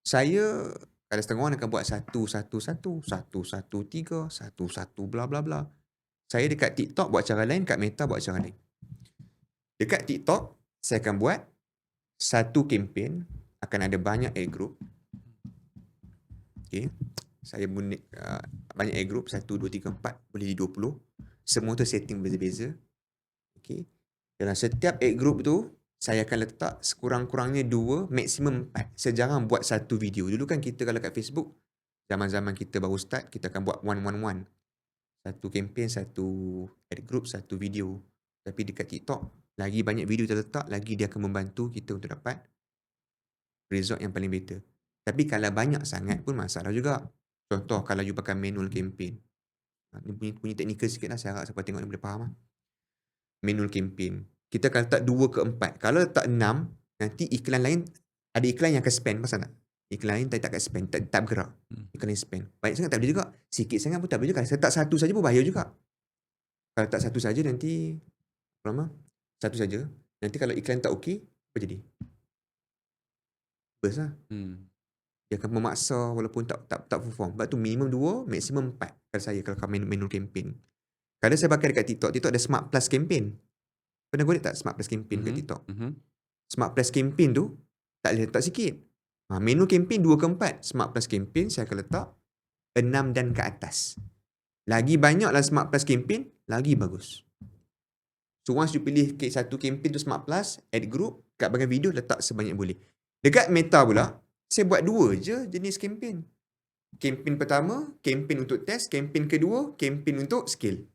saya kalau setengah orang akan buat 1-1-1, 1-1-3, 1-1 bla bla bla. Saya dekat TikTok buat cara lain, kat Meta buat cara lain. Dekat TikTok, saya akan buat satu kempen, akan ada banyak ad group. Okay. Saya banyak ad group, 1, 2, 3, 4, boleh di 20. Semua tu setting berbeza-beza. Okay. Dalam setiap ad group tu, saya akan letak sekurang-kurangnya 2, maksimum 4. Sejarang buat satu video. Dulu kan kita kalau kat Facebook, zaman-zaman kita baru start, kita akan buat 1-1-1. Satu kempen, satu ad group, satu video. Tapi dekat TikTok, lagi banyak video terletak, lagi dia akan membantu kita untuk dapat result yang paling better. Tapi kalau banyak sangat pun masalah juga. Contoh kalau you pakai manual campaign. Ni punya teknikal sikit lah. Saya harap siapa tengok ni boleh faham lah. Manual campaign. Kita akan letak 2 ke 4. Kalau letak 6, nanti iklan lain, ada iklan yang akan spend. Pasal tak? Iklan lain tak akan spend. Tak bergerak. Iklan lain spend. Banyak sangat tak boleh juga. Sikit sangat pun tak boleh juga. Saya letak satu saja pun bahaya juga. Kalau letak satu saja nanti, lama? Satu saja. Nanti kalau iklan tak okey, apa jadi? Burst lah. Dia akan memaksa walaupun tak perform. Sebab tu minimum 2, maksimum 4 kalau saya kalau manual campaign. Kadang saya pakai dekat TikTok ada Smart Plus campaign. Pernah guna tak Smart Plus campaign kat TikTok? Smart Plus campaign tu tak boleh letak sikit. Manual campaign 2 ke 4. Smart Plus campaign saya akan letak 6 dan ke atas. Lagi banyaklah Smart Plus campaign, lagi bagus. So once you pilih satu campaign tu Smart Plus, add group, kat bahagian video letak sebanyak boleh. Dekat Meta pula, saya buat 2 je jenis campaign. Campaign pertama, campaign untuk test. Campaign kedua, campaign untuk scale.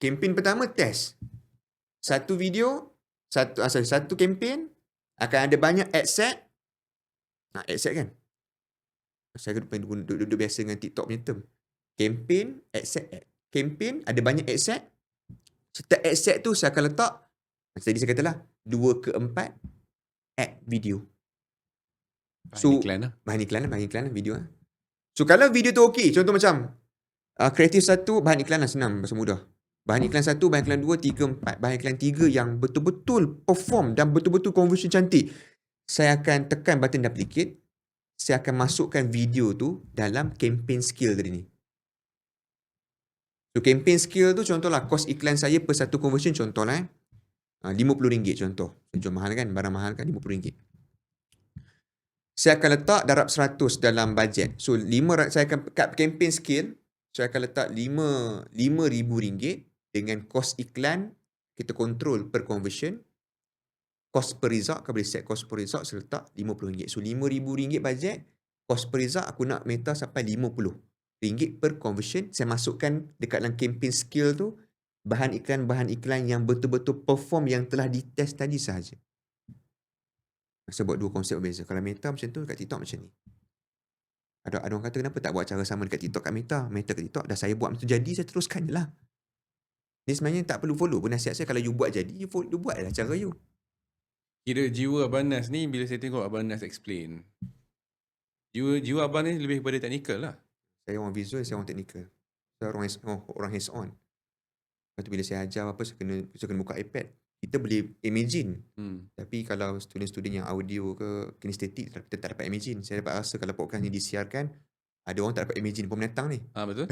Campaign pertama, test. Satu video, satu campaign, akan ada banyak ad set. Ad set kan? Saya duduk biasa dengan TikTok punya term. Campaign, ad set, ad. Campaign, ada banyak ad set. Setiap ad set tu saya akan letak, tadi saya katalah, 2 ke 4 ad video. Bahan iklan lah video lah. So kalau video tu okey, contoh macam kreatif 1, bahan iklan lah senang, bahasa mudah. Bahan iklan 1, bahan iklan 2, 3, 4. Bahan iklan 3 yang betul-betul perform dan betul-betul conversion cantik. Saya akan tekan button duplicate. Saya akan masukkan video tu dalam campaign skill tadi ni. So campaign skill tu contohlah kos iklan saya per satu conversion contohlah RM50 contoh. Saya jual mahal kan, barang mahal kan RM50. Saya akan letak darab 100 dalam bajet. So saya akan kat campaign skill, saya akan letak RM5,000 dengan kos iklan kita kontrol per conversion. Kos per result, kalau boleh set kos per result, saya letak RM50. So RM5,000 bajet, kos per result aku nak Meta sampai RM50 per conversion. Saya masukkan dekat dalam campaign skill tu bahan iklan yang betul-betul perform yang telah ditest tadi sahaja. Saya buat 2 konsep berbeza. Kalau Meta macam tu, kat TikTok macam ni. Ada orang kata kenapa tak buat cara sama dekat TikTok kat Meta? Meta kat TikTok dah saya buat macam tu jadi, saya teruskan je lah. Ni sebenarnya tak perlu follow pun nasihat saya. Kalau you buat jadi, you buat lah cara you. Kira jiwa Abang Nas ni bila saya tengok Abang Nas explain, jiwa Abang ni lebih kepada teknikal lah. Saya orang visual, saya orang teknikal. Saya orang hands on. Lepas tu bila saya ajar apa, saya kena buka iPad. Kita boleh imagine. Tapi kalau student-student yang audio ke kinestetik, kita tak dapat imagine. Saya dapat rasa kalau podcast ni disiarkan, ada orang tak dapat imagine pun mendatang ni. Betul.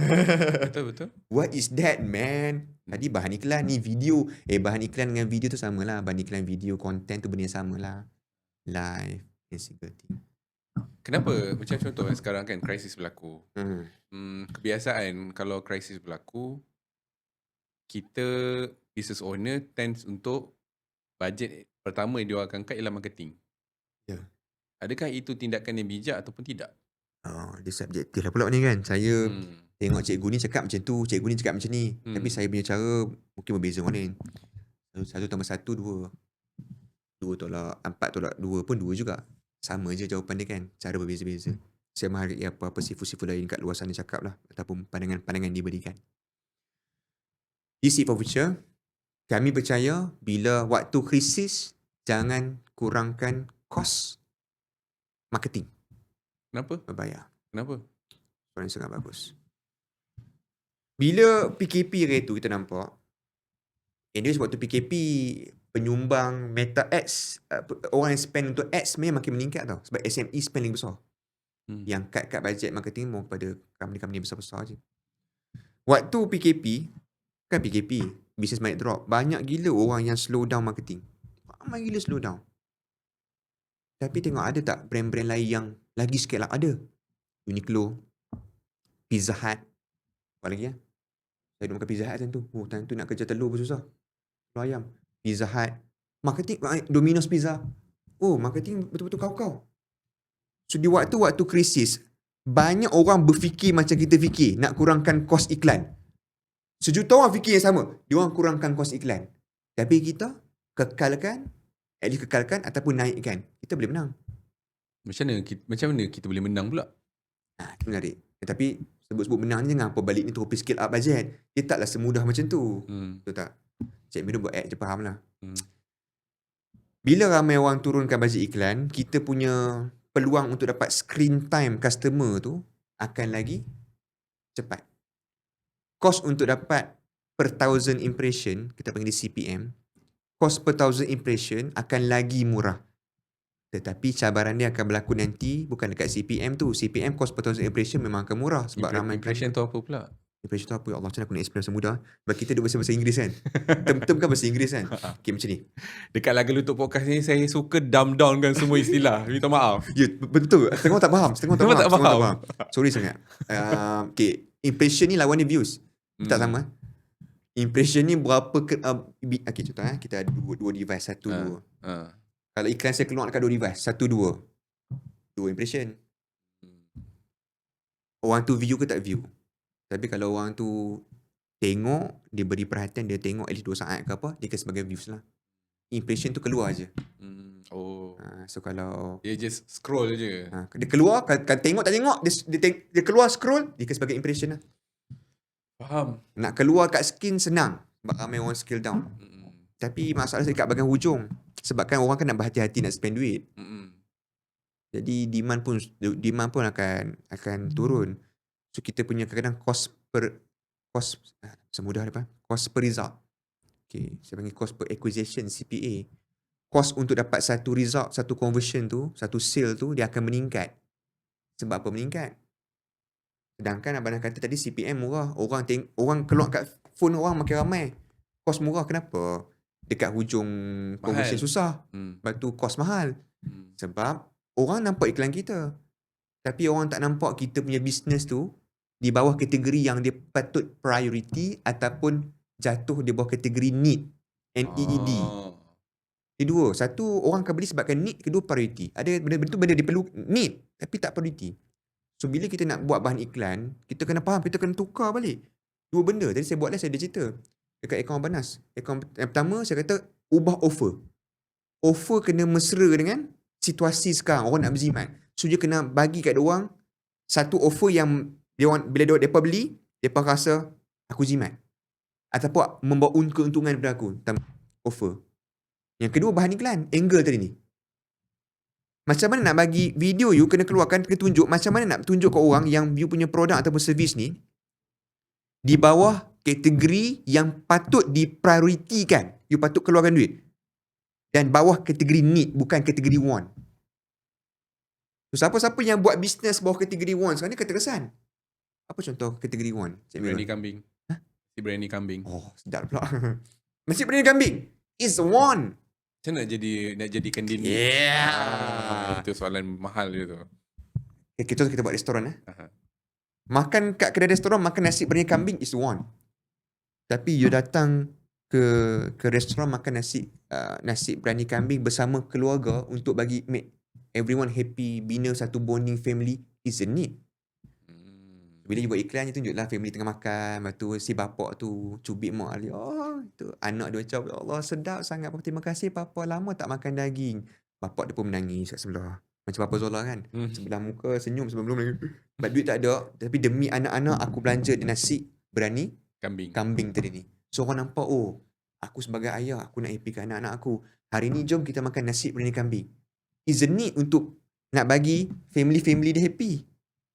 Betul. What is that, man? Tadi bahan iklan, ni video. Bahan iklan dengan video tu sama lah. Bahan iklan video, content tu benda yang sama lah. Live, and single thing. Kenapa? Macam contoh sekarang kan, krisis berlaku. Kebiasaan kalau krisis berlaku, kita business owner tends untuk bajet pertama yang dia akan cut ialah marketing. Ya. Adakah itu tindakan yang bijak ataupun tidak? Dia subjektif lah pula ni kan. Saya tengok cikgu ni cakap macam tu, cikgu ni cakap macam ni. Tapi saya punya cara mungkin berbeza orang lain. 1 tambah 1, 2. 2 tolak 4 tolak 2 pun 2 juga. Sama je jawapan dia kan. Cara berbeza-beza. Saya menghargai apa-apa sifu-sifu lain kat luar sana cakap lah. Ataupun pandangan-pandangan diberikan. Di Seed for Future, kami percaya bila waktu krisis, jangan kurangkan kos marketing. Kenapa? Berbayar. Kenapa? Soalan sangat bagus. Bila PKP hari tu kita nampak, anyways waktu PKP, penyumbang Meta Ads, orang yang spend untuk ads sebenarnya makin meningkat tau. Sebab SME spend lagi besar. Yang cut bajet marketing mau kepada company-company besar-besar je. Waktu PKP, kan PKP, business might drop. Banyak gila orang yang slow down marketing. Ramai gila slow down. Tapi tengok ada tak brand-brand lain yang lagi scale up? Ada. Uniqlo, Pizza Hut. Apa lagi ya? Saya duduk makan Pizza Hut macam tu. Time tu nak kerja telur pun susah. Telur ayam. Pizza Hut. Marketing, Domino's Pizza. Marketing betul-betul kau-kau. So di waktu-waktu krisis, banyak orang berfikir macam kita fikir. Nak kurangkan kos iklan. Sejuta orang fikir yang sama. Dia orang kurangkan kos iklan. Tapi kita kekalkan ataupun naikkan. Kita boleh menang. Macam mana kita boleh menang pula? Itu menarik. Tapi sebut-sebut menang ni jangan apa balik ni terus scale up budget. Dia taklah semudah macam tu. Betul tak? Cik Miru buat ad je faham lah. Bila ramai orang turunkan bajet iklan, kita punya peluang untuk dapat screen time customer tu akan lagi cepat. Kos untuk dapat per 1,000 impression, kita panggil dia CPM, kos per 1,000 impression akan lagi murah. Tetapi cabaran dia akan berlaku nanti bukan dekat CPM tu. CPM cost per thousand impression memang akan murah sebab ramai Impression tu apa pula? Impression tu apa? Ya Allah, macam mana aku nak explain bahasa mudah? Sebab kita duduk bahasa Inggeris kan. Term kan bahasa Inggeris kan. Okay, macam ni. Dekat Laga Lutut Podcast ni saya suka dumb down kan semua istilah. Minta maaf. Ya, betul. Setengah orang tak faham. Setengah orang tak Setengah faham. Sorry sangat. Okay, impression ni lawan ni views. Tak sama. Impression ni berapa okay, contoh kita ada dua device, satu dua. Kalau iklan saya keluar dekat dua device, satu dua impression. Orang tu view ke tak view. Tapi kalau orang tu tengok, dia beri perhatian, dia tengok at least 2 saat ke apa, dia sebagai views lah. Impression tu keluar je. So kalau dia just scroll je. Dia keluar, kalau tengok tak tengok, dia keluar scroll, dia sebagai impression lah. Faham. Nak keluar kat skin senang sebab ramai orang scale down. Tapi masalah saya kat bahagian hujung. Sebab kan orang kan nak berhati-hati nak spend duit. Jadi demand pun akan turun. So kita punya kadang-kadang cost per result. Okay, saya panggil cost per acquisition, CPA. Cost untuk dapat satu result, satu conversion tu, satu sale tu, dia akan meningkat. Sebab apa meningkat? Sedangkan abang kata tadi CPM murah. Orang keluar kat phone orang makin ramai. Cost murah kenapa? Dekat hujung conversion susah. Lepas tu cost mahal. Sebab orang nampak iklan kita. Tapi orang tak nampak kita punya business tu di bawah kategori yang dia patut priority ataupun jatuh di bawah kategori need. NEED. Dia dua. Satu, orang akan beli sebabkan need. Kedua, priority. Ada benda dia perlu need tapi tak priority. So bila kita nak buat bahan iklan, kita kena faham, kita kena tukar balik. Dua benda. Tadi saya buat saya ada cerita dekat akaun Abang Nas. Akaun yang pertama saya kata ubah offer. Offer kena mesra dengan situasi sekarang. Orang nak berjimat. So dia kena bagi kat diorang satu offer yang bila mereka beli, mereka rasa aku jimat. Ataupun membawa keuntungan kepada aku. Offer. Yang kedua bahan iklan. Angle tadi ni. Macam mana nak bagi video you kena keluarkan, kena tunjuk macam mana nak tunjuk ke orang yang you punya produk ataupun servis ni di bawah kategori yang patut diprioritikan. You patut keluarkan duit. Dan bawah kategori need, bukan kategori want. So, siapa-siapa yang buat bisnes bawah kategori want sekarang ni keterkesan. Apa contoh kategori want? Biryani kambing. Si biryani kambing. Oh, sedap pula. Nasi biryani kambing is want. Macam nak jadikan dia ni? Itu soalan mahal je tu. Kita buat restoran. Makan kat kedai restoran, makan nasi biryani kambing is want. Tapi you datang ke restoran makan nasi biryani kambing bersama keluarga untuk bagi make everyone happy, bina satu bonding family is a need. Bila you buat iklan, you tunjuklah family tengah makan, lepas tu si bapak tu cubit mak Ali. Oh, tu anak dia macam, ya Allah sedap sangat, terima kasih papa, lama tak makan daging. Bapak dia pun menangis kat sebelah. Macam Papa Zola kan. Sebelah muka senyum sebelum sebab duit tak ada, tapi demi anak-anak aku belanja di nasi biryani kambing tadi ni. So orang nampak, oh, aku sebagai ayah, aku nak happykan anak-anak aku. Hari ni jom kita makan nasi biryani kambing. Is a need untuk nak bagi family dia happy.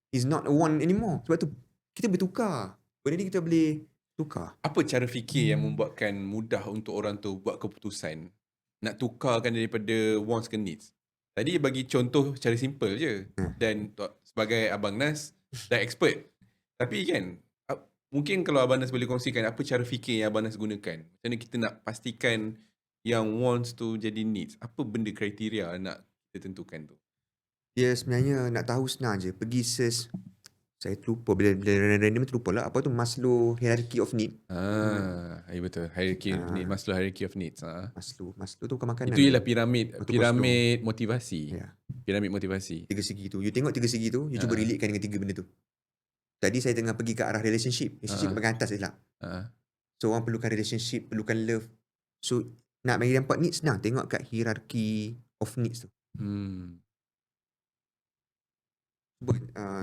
Is not a want anymore. Sebab tu kita boleh tukar. Benda ni kita boleh tukar. Apa cara fikir yang membuatkan mudah untuk orang tu buat keputusan nak tukarkan daripada wants ke needs? Tadi bagi contoh cara simple je. Dan sebagai Abang Nas dah expert. Tapi kan mungkin kalau Abang Nas boleh kongsikan apa cara fikir yang Abang Nas gunakan. Macam mana kita nak pastikan yang wants tu jadi needs. Apa benda kriteria nak kita tentukan tu? Dia sebenarnya nak tahu senang je. Pergi search. Saya terlupa. Bila random terlupa lah. Apa tu? Maslow Hierarchy of Need. Ya betul. Hierarchy of Need. Maslow Hierarchy of Needs. Maslow tu bukan makanan. Itu ialah piramid motivasi. Ya. Piramid motivasi. 3 segi tu. You tengok 3 segi tu. You cuba relatekan dengan 3 benda tu. Tadi saya tengah pergi ke arah relationship. Relationship bagian atas je lah. So orang perlukan relationship, perlukan love. So nak bagi nampak need senang. Tengok kat hierarchy of needs tu.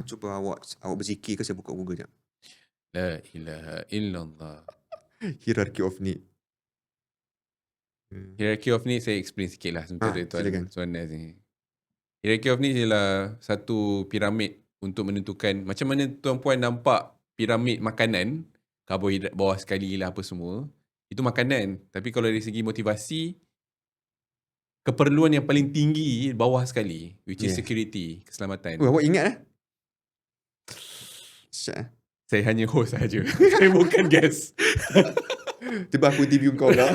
Cuba awak berzikir ke saya buka Google jap. La ilaha illallah. Hierarchy of need. Hierarchy of needs saya explain sikit lah sebentar silakan. Tuan Nas ni. Hierarchy of needs ialah satu piramid untuk menentukan macam mana tuan-puan nampak piramid makanan, karbohidrat bawah sekali lah apa semua. Itu makanan. Tapi kalau dari segi motivasi, keperluan yang paling tinggi bawah sekali, which is Yeah. security, keselamatan. Awak ingat Syah. Saya hanya host saja. Saya bukan guest. Tiba aku interview kau lah.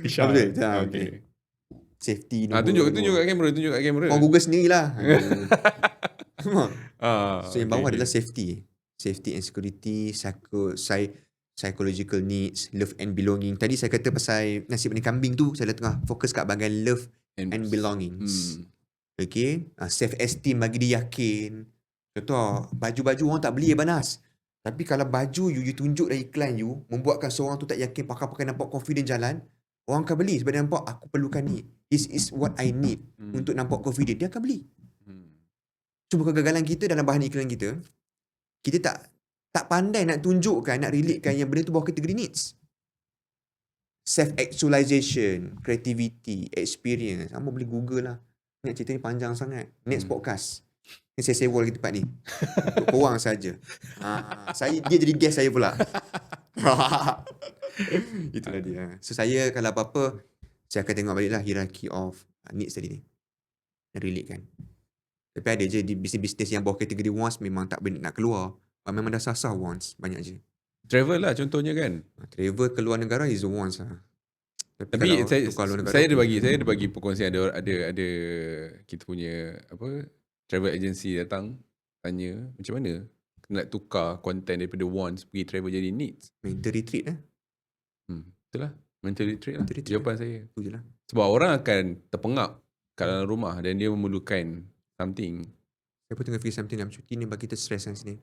Isha. Betul? Okay. Safety Tunjuk kat kamera, Kau Google sendirilah. So yang bawah okay. adalah safety and security, psychological needs, love and belonging. Tadi saya kata pasal nasi goreng kambing tu, saya dah tengah fokus kat bahagian love and belongings. Okay, self esteem bagi dia yakin. Contoh, baju-baju orang tak beli Banas. Tapi kalau baju you tunjuk dalam iklan you membuatkan seorang tu tak yakin, pakai nampak confident jalan, orang akan beli sebab dia nampak aku perlukan ni. This is what I need untuk nampak confident. Dia akan beli. Cuma kegagalan kita dalam bahan iklan kita tak pandai nak tunjukkan, nak relatekan yang benda tu bawah kategori needs. Self-actualization, creativity, experience. Amba boleh Google lah. Ingat cerita ni panjang sangat. Next podcast. Ni saya sewa lagi tempat ni. Untuk korang saja. Dia jadi guest saya pula. Itulah dia. So saya kalau apa-apa, saya akan tengok balik lah hierarchy of needs tadi ni. Relate kan. Tapi ada je di bisnes-bisnes yang bawah kategori wants memang tak nak keluar. Memang dah sah-sah wants. Banyak je. Travel lah contohnya kan. Travel keluar negara is the wants lah. Tapi saya ada bagi perkongsian ada kita punya travel agency datang tanya macam mana nak tukar konten daripada wants pergi travel jadi needs. Mental retreat Betul lah. Mental retreat lah. Jawapan saya. Itu je lah. Sebab orang akan terpengap kat dalam rumah dan dia memerlukan something. Saya pun tengah fikir something dalam cuti ni bagi kita stress kan sini.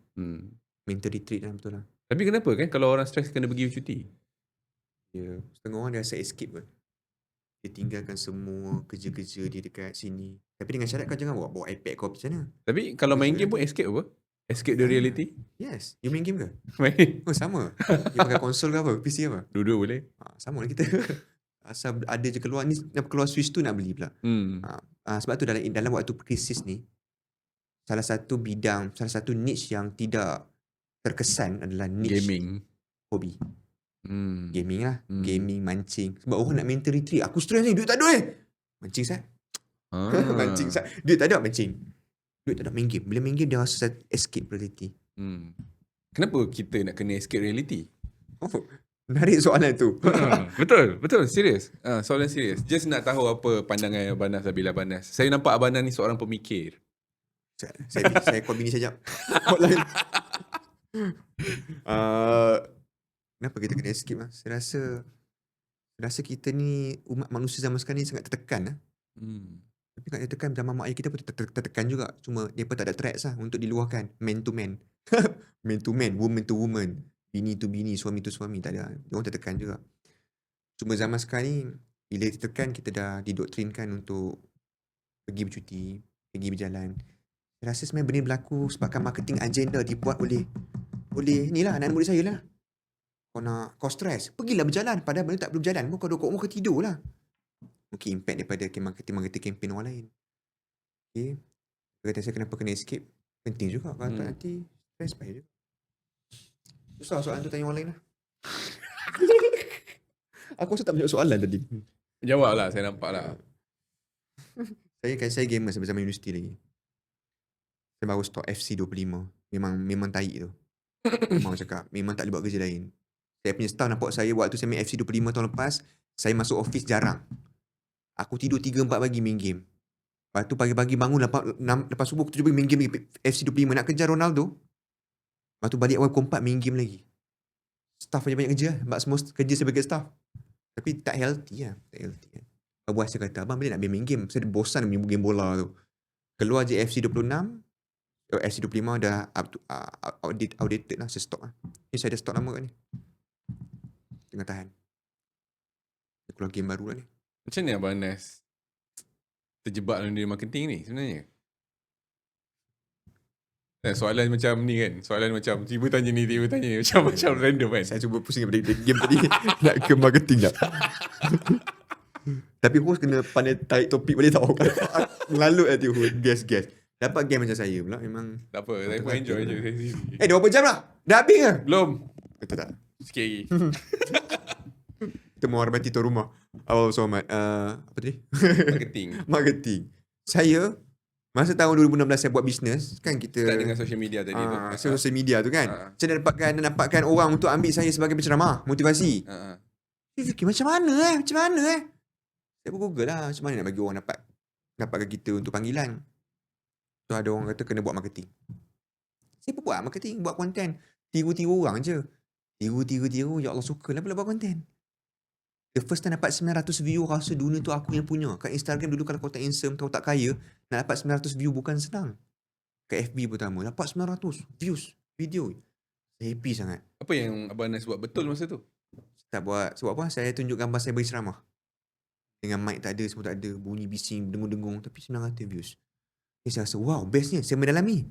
Mental retreat lah, betul lah. Tapi kenapa kan kalau orang stres kena pergi cuti? Ya, setengah orang dia rasa escape pun. Dia tinggalkan semua kerja-kerja dia dekat sini. Tapi dengan syarat kau jangan bawa iPad kau macam mana. Tapi kalau main game pun escape apa? Escape the reality? Yes. You main game ke? Main. Oh sama. You pakai konsol ke apa? PC apa? Dua-dua boleh. Sama lah kita. Asal ada je keluar ni, keluar Switch tu nak beli pula. Sebab tu dalam waktu krisis ni, salah satu niche yang tidak terkesan adalah niche gaming. Hobi. Gaming lah. Gaming, mancing. Sebab orang nak mental retreat. Aku stres ni, duit tak ada mancing sat. Mancing sat. Duit tak ada, mancing. Duit tak ada, main game. Bila main game dia rasa escape reality. Kenapa kita nak kena escape reality? Menarik soalan tu. Betul, serius. Soalan serius. Just nak tahu apa pandangan Abanas Nabila Abanas. Saya nampak Abanas ni seorang pemikir. Saya call bini sekejap. Call lain. Kenapa kita kena escape lah? Saya rasa kita ni umat manusia zaman sekarang ni sangat tertekan lah. Tapi kat tertekan zaman mak ayah kita pun tertekan juga. Cuma dia pun tak ada threats lah untuk diluahkan. Man to man. Man to man, woman to woman. Bini to bini, suami to suami. Tak ada. Dia orang tertekan juga. Cuma zaman sekarang ni, bila tertekan, kita dah didoktrinkan untuk pergi bercuti, pergi berjalan. Saya rasa sebenarnya benda berlaku sebabkan marketing agenda dibuat oleh ni lah, anak murid saya lah. Kau stres, pergilah berjalan. Padahal benda tak perlu berjalan. Kau tidur lah. Mungkin impact daripada marketing campaign orang lain. Okay. Kata saya kenapa kena escape. Penting juga. Kalau tak nanti stres payah juga. Susah soalan tu, tanya orang lain lah. Aku rasa tak banyak soalan tadi. Jawab lah, saya nampak lah. Saya gamer sampai zaman universiti lagi. Saya baru stop FC25. Memang taik tu. Memang cakap, memang tak boleh buat kerja lain. Saya punya staff nampak saya waktu saya main FC25 tahun lepas, saya masuk office jarang. Aku tidur 3-4 pagi main game. Lepas tu pagi-pagi bangun lepas subuh aku 7 pagi main game lagi. FC25 nak kejar Ronaldo. Lepas tu balik awal pukul 4 main game lagi. Staff banyak-banyak kerja lah. Sebab semua kerja sebagai staff. Tapi tak healthy lah. Buat saya kata, abang bila nak main game? Saya bosan main game bola tu. Keluar je FC26. FC25 dah outdated lah. Saya stop lah. Ni saya dah stop lama kat ni. Tengah tahan. Saya keluar game baru lah ni. Macam ni Abang Nas terjebak dalam dunia marketing ni sebenarnya? Soalan macam ni kan. Soalan macam tiba tanya ni, tiba tanya ni. Macam random kan. Saya cuba pusing daripada game tadi. Nak ke marketing tak? Tapi host kena pandai tarik topik boleh tahu. Melalut nanti host. Guess. Dapat game macam saya pula memang. Tak apa, saya pun enjoy je. Dah berapa jam lah? Dah habis ke? Belum. Betul tak? Sikit lagi. Kita menghormati tuan rumah. Awal Somad. Apa tadi? Marketing. Marketing. Saya masa tahun 2016 saya buat bisnes kan, kita Start dengan social media tadi tu. social media tu kan. Saya dapatkan orang untuk ambil saya sebagai penceramah, motivasi. Saya fikir macam mana saya pun Google lah, macam mana nak bagi orang dapatkan kita untuk panggilan. So ada orang kata kena buat marketing. Saya pun buat marketing, buat konten. Tiru-tiru orang je. Tiru. Ya Allah, suka lah pula buat konten. The first time dapat 900 view, rasa dunia tu aku yang punya. Kat Instagram dulu kalau kau tak handsome, kau tak kaya, nak dapat 900 view bukan senang. Kat FB pertama, dapat 900 views video. Saya happy sangat. Apa yang Abang Nas buat betul masa tu? Tak buat. Sebab apa? Saya tunjuk gambar saya berceramah. Dengan mic tak ada, semua tak ada. Bunyi bising, dengung-dengung. Tapi 900 views. Saya rasa, wow, bestnya. Saya mendalami.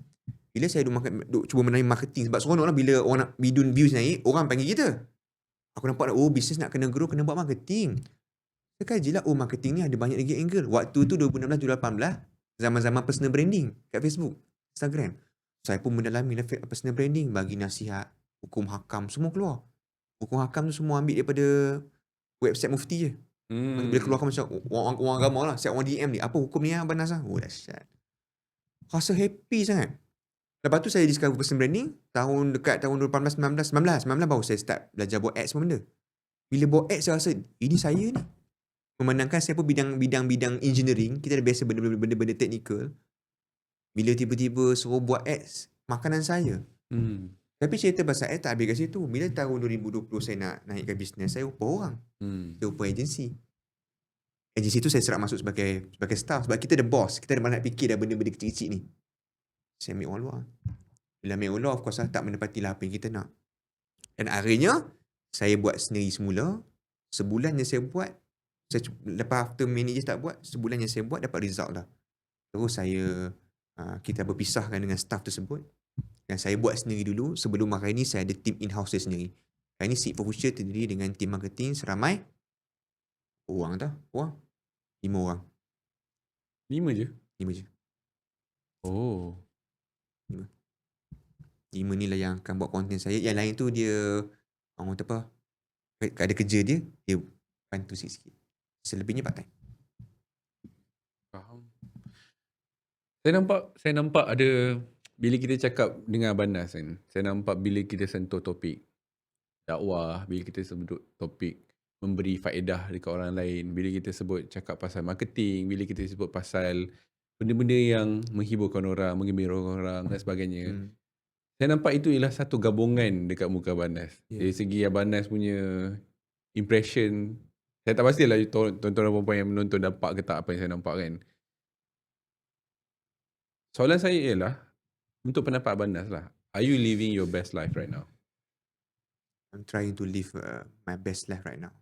Bila saya duk cuba mendalami marketing. Sebab seronok lah bila orang nak bidun views naik, orang panggil kita. Aku nampak, bisnes nak kena grow, kena buat marketing. Saya kajilah, marketing ni ada banyak lagi angle. Waktu tu 2016-2018, zaman-zaman personal branding kat Facebook, Instagram. Saya pun mendalami personal branding, bagi nasihat, hukum hakam, semua keluar. Hukum hakam tu semua ambil daripada website Mufti je. Bila keluarkan macam orang agama lah, siap orang DM ni, apa hukum ni Abang Nas lah? Dahsyat. Rasa happy sangat. Lepas tu saya discover personal branding dekat tahun 2018, 19 baru saya start belajar buat ads semua benda. Bila buat ads saya rasa ini saya ni. Memandangkan saya pun bidang engineering, kita dah biasa benda-benda technical. Bila tiba-tiba suruh buat ads, makanan saya. Tapi cerita pasal ads tak habis kat situ. Bila tahun 2020 saya nak naikkan bisnes, saya upah orang. Saya upah agensi. Agensi tu saya serap masuk sebagai staff. Sebab kita ada boss, kita ada banyak fikir dah benda-benda kecil-kecil ni. Saya ambil orang luar. Bila ambil orang luar, of course lah, tak menepatilah apa yang kita nak. Dan akhirnya, saya buat sendiri semula. Sebulan yang saya buat, lepas after manager tak buat, sebulan yang saya buat dapat result lah. Terus kita berpisahkan dengan staff tersebut. Dan saya buat sendiri dulu. Sebelum hari ni, saya ada team in-house saya sendiri. Hari ni Seed for Future terdiri dengan team marketing seramai 5 orang. 5 je? 5 je. Oh. 5 ni lah yang akan buat konten saya. Yang lain tu dia orang kata apa, ada kerja dia bantu sikit-sikit. Selebihnya part time. Faham. Saya nampak ada, bila kita cakap dengan Abang Nas kan, saya nampak bila kita sentuh topik dakwah, bila kita sebut topik memberi faedah dekat orang lain, bila kita cakap pasal marketing, bila kita sebut pasal benda-benda yang menghiburkan orang, menggembirakan orang dan sebagainya. Saya nampak itu ialah satu gabungan dekat muka Abang Nas. Dari segi Abang Nas punya impression, saya tak pastilah tuan-tuan dan puan-puan yang menonton dapat ke tak apa yang saya nampak kan. Soalan saya ialah, untuk pendapat Abang Nas lah, are you living your best life right now? I'm trying to live my best life right now.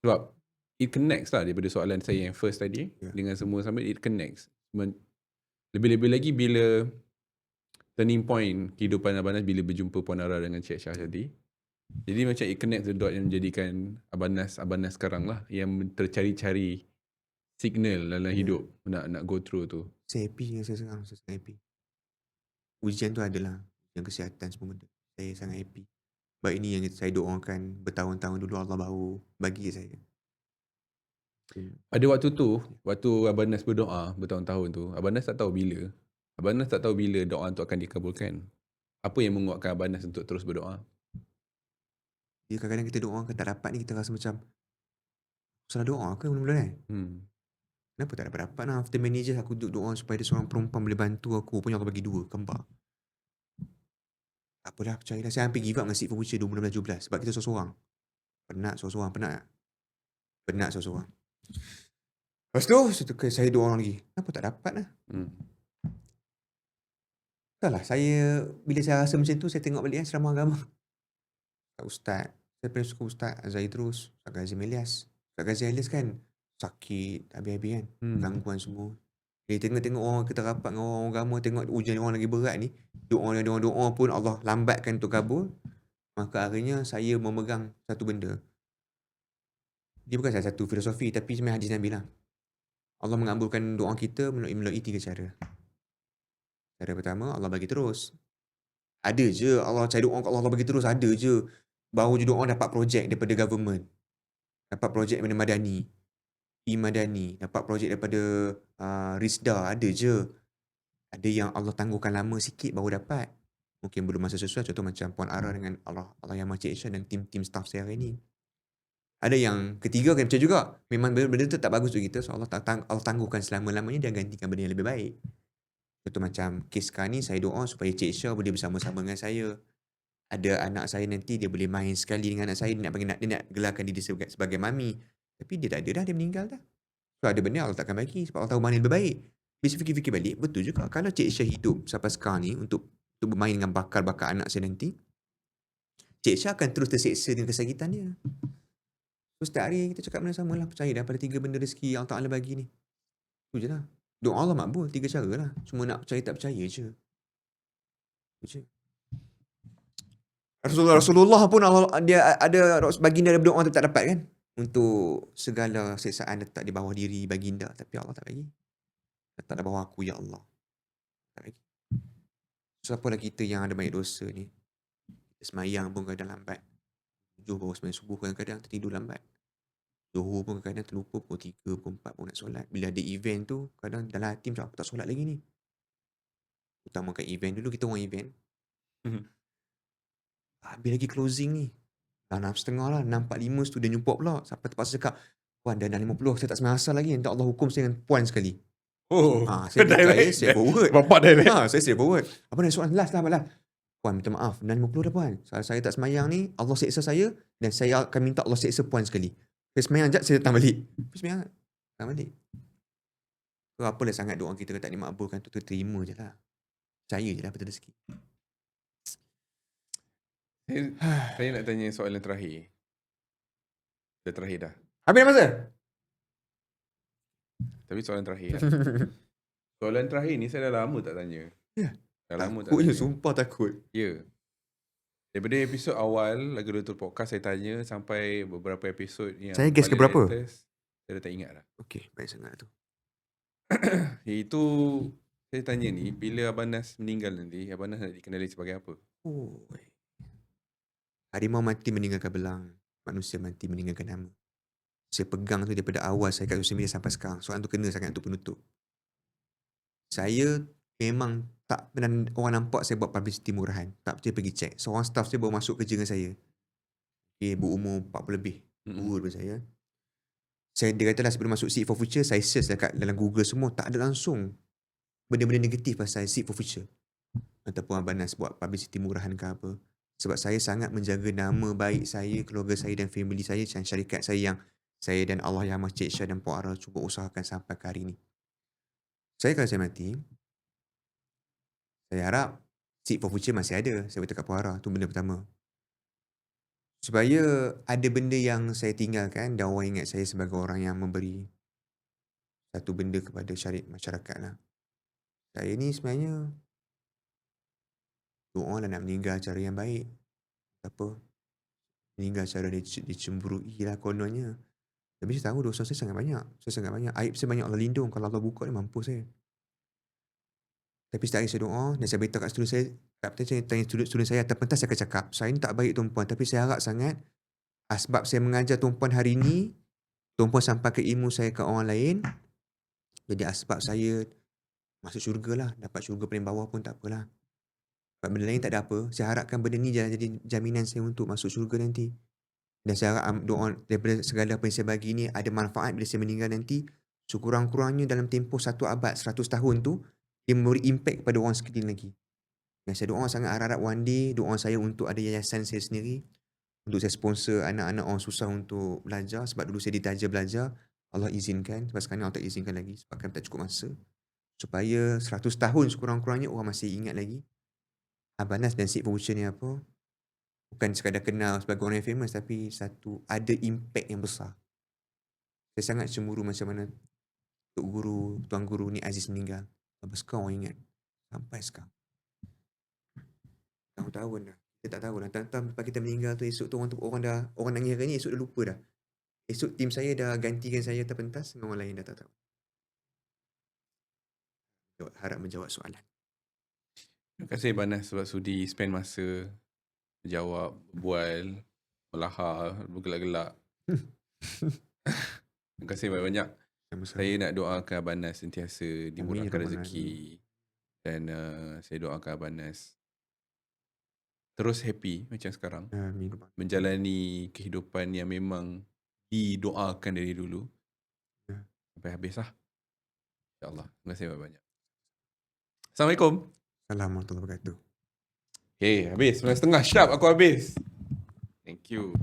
Sebab it connects lah daripada soalan saya yang first tadi dengan semua sampai it connects. Lebih-lebih lagi bila turning point kehidupan Abang Nas bila berjumpa Puan Ara dengan Cik Syah tadi. Jadi macam it connects the dot yang menjadikan Abang Nas sekarang lah yang tercari-cari signal dalam hidup nak go through tu. Saya happy dengan saya sekarang. Saya sangat happy. Ujian tu adalah ujian kesihatan semua benda. Saya sangat happy. Sebab ini yang saya doakan bertahun-tahun dulu Allah baru bagi saya. Pada waktu tu, waktu Abang Nas berdoa bertahun-tahun tu, Abang Nas tak tahu bila. Abang Nas tak tahu bila doa tu akan dikabulkan. Apa yang menguatkan Abang Nas untuk terus berdoa? Dia kadang-kadang kita doa tak dapat ni, kita rasa macam salah doa ke mula-mula Kenapa tak dapat-dapat lah. After manager aku duduk doa supaya ada seorang perempuan boleh bantu aku. Punya Allah bagi 2 kembar. Tak apalah, percayalah. Saya hampir give up dengan Seed for Future 2017. Sebab kita seorang-seorang. Penat seorang-seorang. Lepas tu saya doa orang lagi. Kenapa tak dapat lah. Entahlah, bila saya rasa macam tu, saya tengok balik ceramah agama. Ustaz, saya paling suka Ustaz Azhar Idrus, Ustaz Ghazim Elias. Ustaz Ghazim Elias kan sakit habis-habis kan, gangguan semua. Tengok orang kita rapat dengan orang agama, tengok ujian orang lagi berat ni, doa pun Allah lambatkan untuk kabul. Maka akhirnya saya memegang satu benda. Dia bukan salah satu filosofi, tapi sebenarnya hadis Nabi lah. Allah mengabulkan doa kita melalui 3 cara. Cara pertama, Allah bagi terus. Ada je Allah, saya doa kat Allah bagi terus, ada je. Baru je doa dapat projek daripada government. Dapat projek daripada Madani, Madani, dapat projek daripada Rizda, ada je. Ada yang Allah tangguhkan lama sikit baru dapat. Mungkin belum masa sesuai, contoh macam Puan Ara dengan Allah yang Maha Cik Isha dan tim staff saya hari ni. Ada yang ketiga kan macam juga. Memang benda tu tak bagus untuk kita, so Allah tangguhkan selama-lamanya dan gantikan benda yang lebih baik. Contoh macam kes sekarang ni, saya doa supaya Cik Isha boleh bersama-sama dengan saya. Ada anak saya nanti, dia boleh main sekali dengan anak saya, dia nak gelarkan diri sebagai mami. Tapi dia tak ada dah, dia meninggal dah. So ada benda Allah takkan bagi sebab Allah tahu mana yang lebih baik. Bisa fikir-fikir balik, betul juga. Kalau Cik Isha hidup sampai sekarang ni untuk bermain dengan bakal-bakal anak saya nanti, Cik Isha akan terus terseksa dengan kesakitan dia. So setiap hari kita cakap benda sama lah. Percaya dah pada 3 benda rezeki yang Allah Ta'ala bagi ni. Itu je lah. Doa Allah makbul, 3 cara lah. Cuma nak percaya tak percaya je. Itu je. Rasulullah pun Allah, dia ada baginda ada berdoa tak dapat kan. Untuk segala siksaan letak di bawah diri baginda. Tapi Allah tak bagi. Letak di bawah aku, ya Allah. Tak bagi. So apalah kita yang ada banyak dosa ni. Kita semayang pun kadang lambat. 7 baru semayang subuh, kadang-kadang tertidur lambat. Zuhur pun kadang terlupa, pukul 3, pukul 4 pun nak solat. Bila ada event tu, kadang dalam hati macam aku tak solat lagi ni. Utamakan event dulu, kita orang event. Habis lagi closing ni. Dah 6.30 lah, 6.45 student jumpa pula. Sampai terpaksa cakap, Puan dah 6.50, saya tak sembahyang asar lagi. Nanti Allah hukum saya dengan Puan sekali. Saya percaya, saya forward. Bapak direct. Saya straight forward. Apa nak soalan last lah. Puan minta maaf, 6.50 dah Puan. Saya tak sembahyang ni, Allah seksa saya dan saya akan minta Allah seksa Puan sekali. Saya sembahyang sekejap, saya datang balik. Sembahyang, datang balik. So apalah sangat doa kita tak dimakbulkan tu, terima je lah. Percaya je lah betul rezeki. Saya nak tanya soalan terakhir. Dah terakhir dah. Habis dah masa? Tapi soalan terakhir lah. Soalan terakhir ni saya dah lama tak tanya. Ya. Dah lama tak Takut je, tanya. sumpah takut. Ya. Daripada episod awal Lagu Lutur Podcast saya tanya sampai beberapa episod yang Saya guess ke paling berapa? latest, saya dah tak ingat dah. Okey, baik sangat tu. Iaitu saya tanya ni, bila Abang Nas meninggal nanti, Abang Nas nak dikenali sebagai apa? Oh. Harimau mati meninggalkan belang, manusia mati meninggalkan nama. Saya pegang tu daripada awal saya kat sosial media sampai sekarang. Soalan tu kena sangat untuk penutup. Saya memang tak pernah orang nampak saya buat publicity murahan. Tak percaya pergi check. Seorang staff saya baru masuk kerja dengan saya. Okay, berumur 40 lebih. Tua daripada saya. Dia katalah sebelum masuk Seed for Future, saya search dekat dalam Google semua. Tak ada langsung benda-benda negatif pasal Seed for Future. Ataupun Abang Nas buat publicity murahan ke apa. Sebab saya sangat menjaga nama baik saya, keluarga saya dan family saya dan syarikat saya yang saya dan Allah Yang Maha Cik Syah dan Puan Ara cuba usahakan sampai ke hari ini. Kalau saya mati, saya harap Seed for Future masih ada. Saya beritahu kat Puan Ara. Itu benda pertama. Supaya ada benda yang saya tinggalkan dan orang ingat saya sebagai orang yang memberi satu benda kepada syarikat masyarakat lah. Saya ni sebenarnya doa lah nak meninggal cara yang baik. Apa? Meninggal cara dicemburui lah kononnya. Tapi saya tahu dosa saya sangat banyak. Aib saya banyak Allah lindung. Kalau Allah buka ni mampu saya. Tapi setiap hari saya doa dan saya beritahu kat student saya, tanya student saya, terpentas saya akan cakap, saya ni tak baik tuan-puan, tapi saya harap sangat sebab saya mengajar tuan-puan hari ni, tuan-puan sampai ke ilmu saya ke orang lain. Jadi sebab saya masuk syurga lah, dapat syurga paling bawah pun tak apalah. Sebab benda lain tak ada apa. Saya harapkan benda ni jadi jaminan saya untuk masuk syurga nanti. Dan saya harap doa daripada segala apa yang saya bagi ni ada manfaat bila saya meninggal nanti. Sekurang-kurangnya dalam tempoh 1 abad, 100 tahun tu, dia memberi impact kepada orang sekeliling lagi. Dan saya doa sangat harap one day, doa saya untuk ada yayasan saya sendiri. Untuk saya sponsor anak-anak orang susah untuk belajar. Sebab dulu saya ditaja belajar, Allah izinkan. Sebab sekarang Allah tak izinkan lagi sebab kami tak cukup masa. Supaya 100 tahun sekurang-kurangnya orang masih ingat lagi Abang Nas dan Seed for Future ni apa. Bukan sekadar kenal sebagai orang yang famous, tapi satu ada impact yang besar. Saya sangat cemburu macam mana Tuan Guru ni Aziz meninggal. Sampai sekarang orang ingat. Sampai sekarang. Tahun-tahun dah. Kita tak tahu lah. Tentang lepas kita meninggal tu, esok tu orang nangis hari ni, esok dah lupa dah. Esok tim saya dah gantikan saya terpentas dengan orang lain dah tak tahu. Harap menjawab soalan. Terima kasih Abang Nas sebab sudi spend masa menjawab, berbual, melahar, bergelak-gelak. Terima kasih banyak-banyak. Sama-sama. Saya nak doakan Abang Nas sentiasa dimurahkan Amin, rezeki. Dan saya doakan Abang Nas terus happy macam sekarang. Amin. Menjalani kehidupan yang memang didoakan dari dulu. Ya. Sampai habis lah. InsyaAllah. Terima kasih banyak-banyak. Assalamualaikum. Assalamualaikum warahmatullahi wabarakatuh. Okay, habis. 9:30 sharp aku habis. Thank you.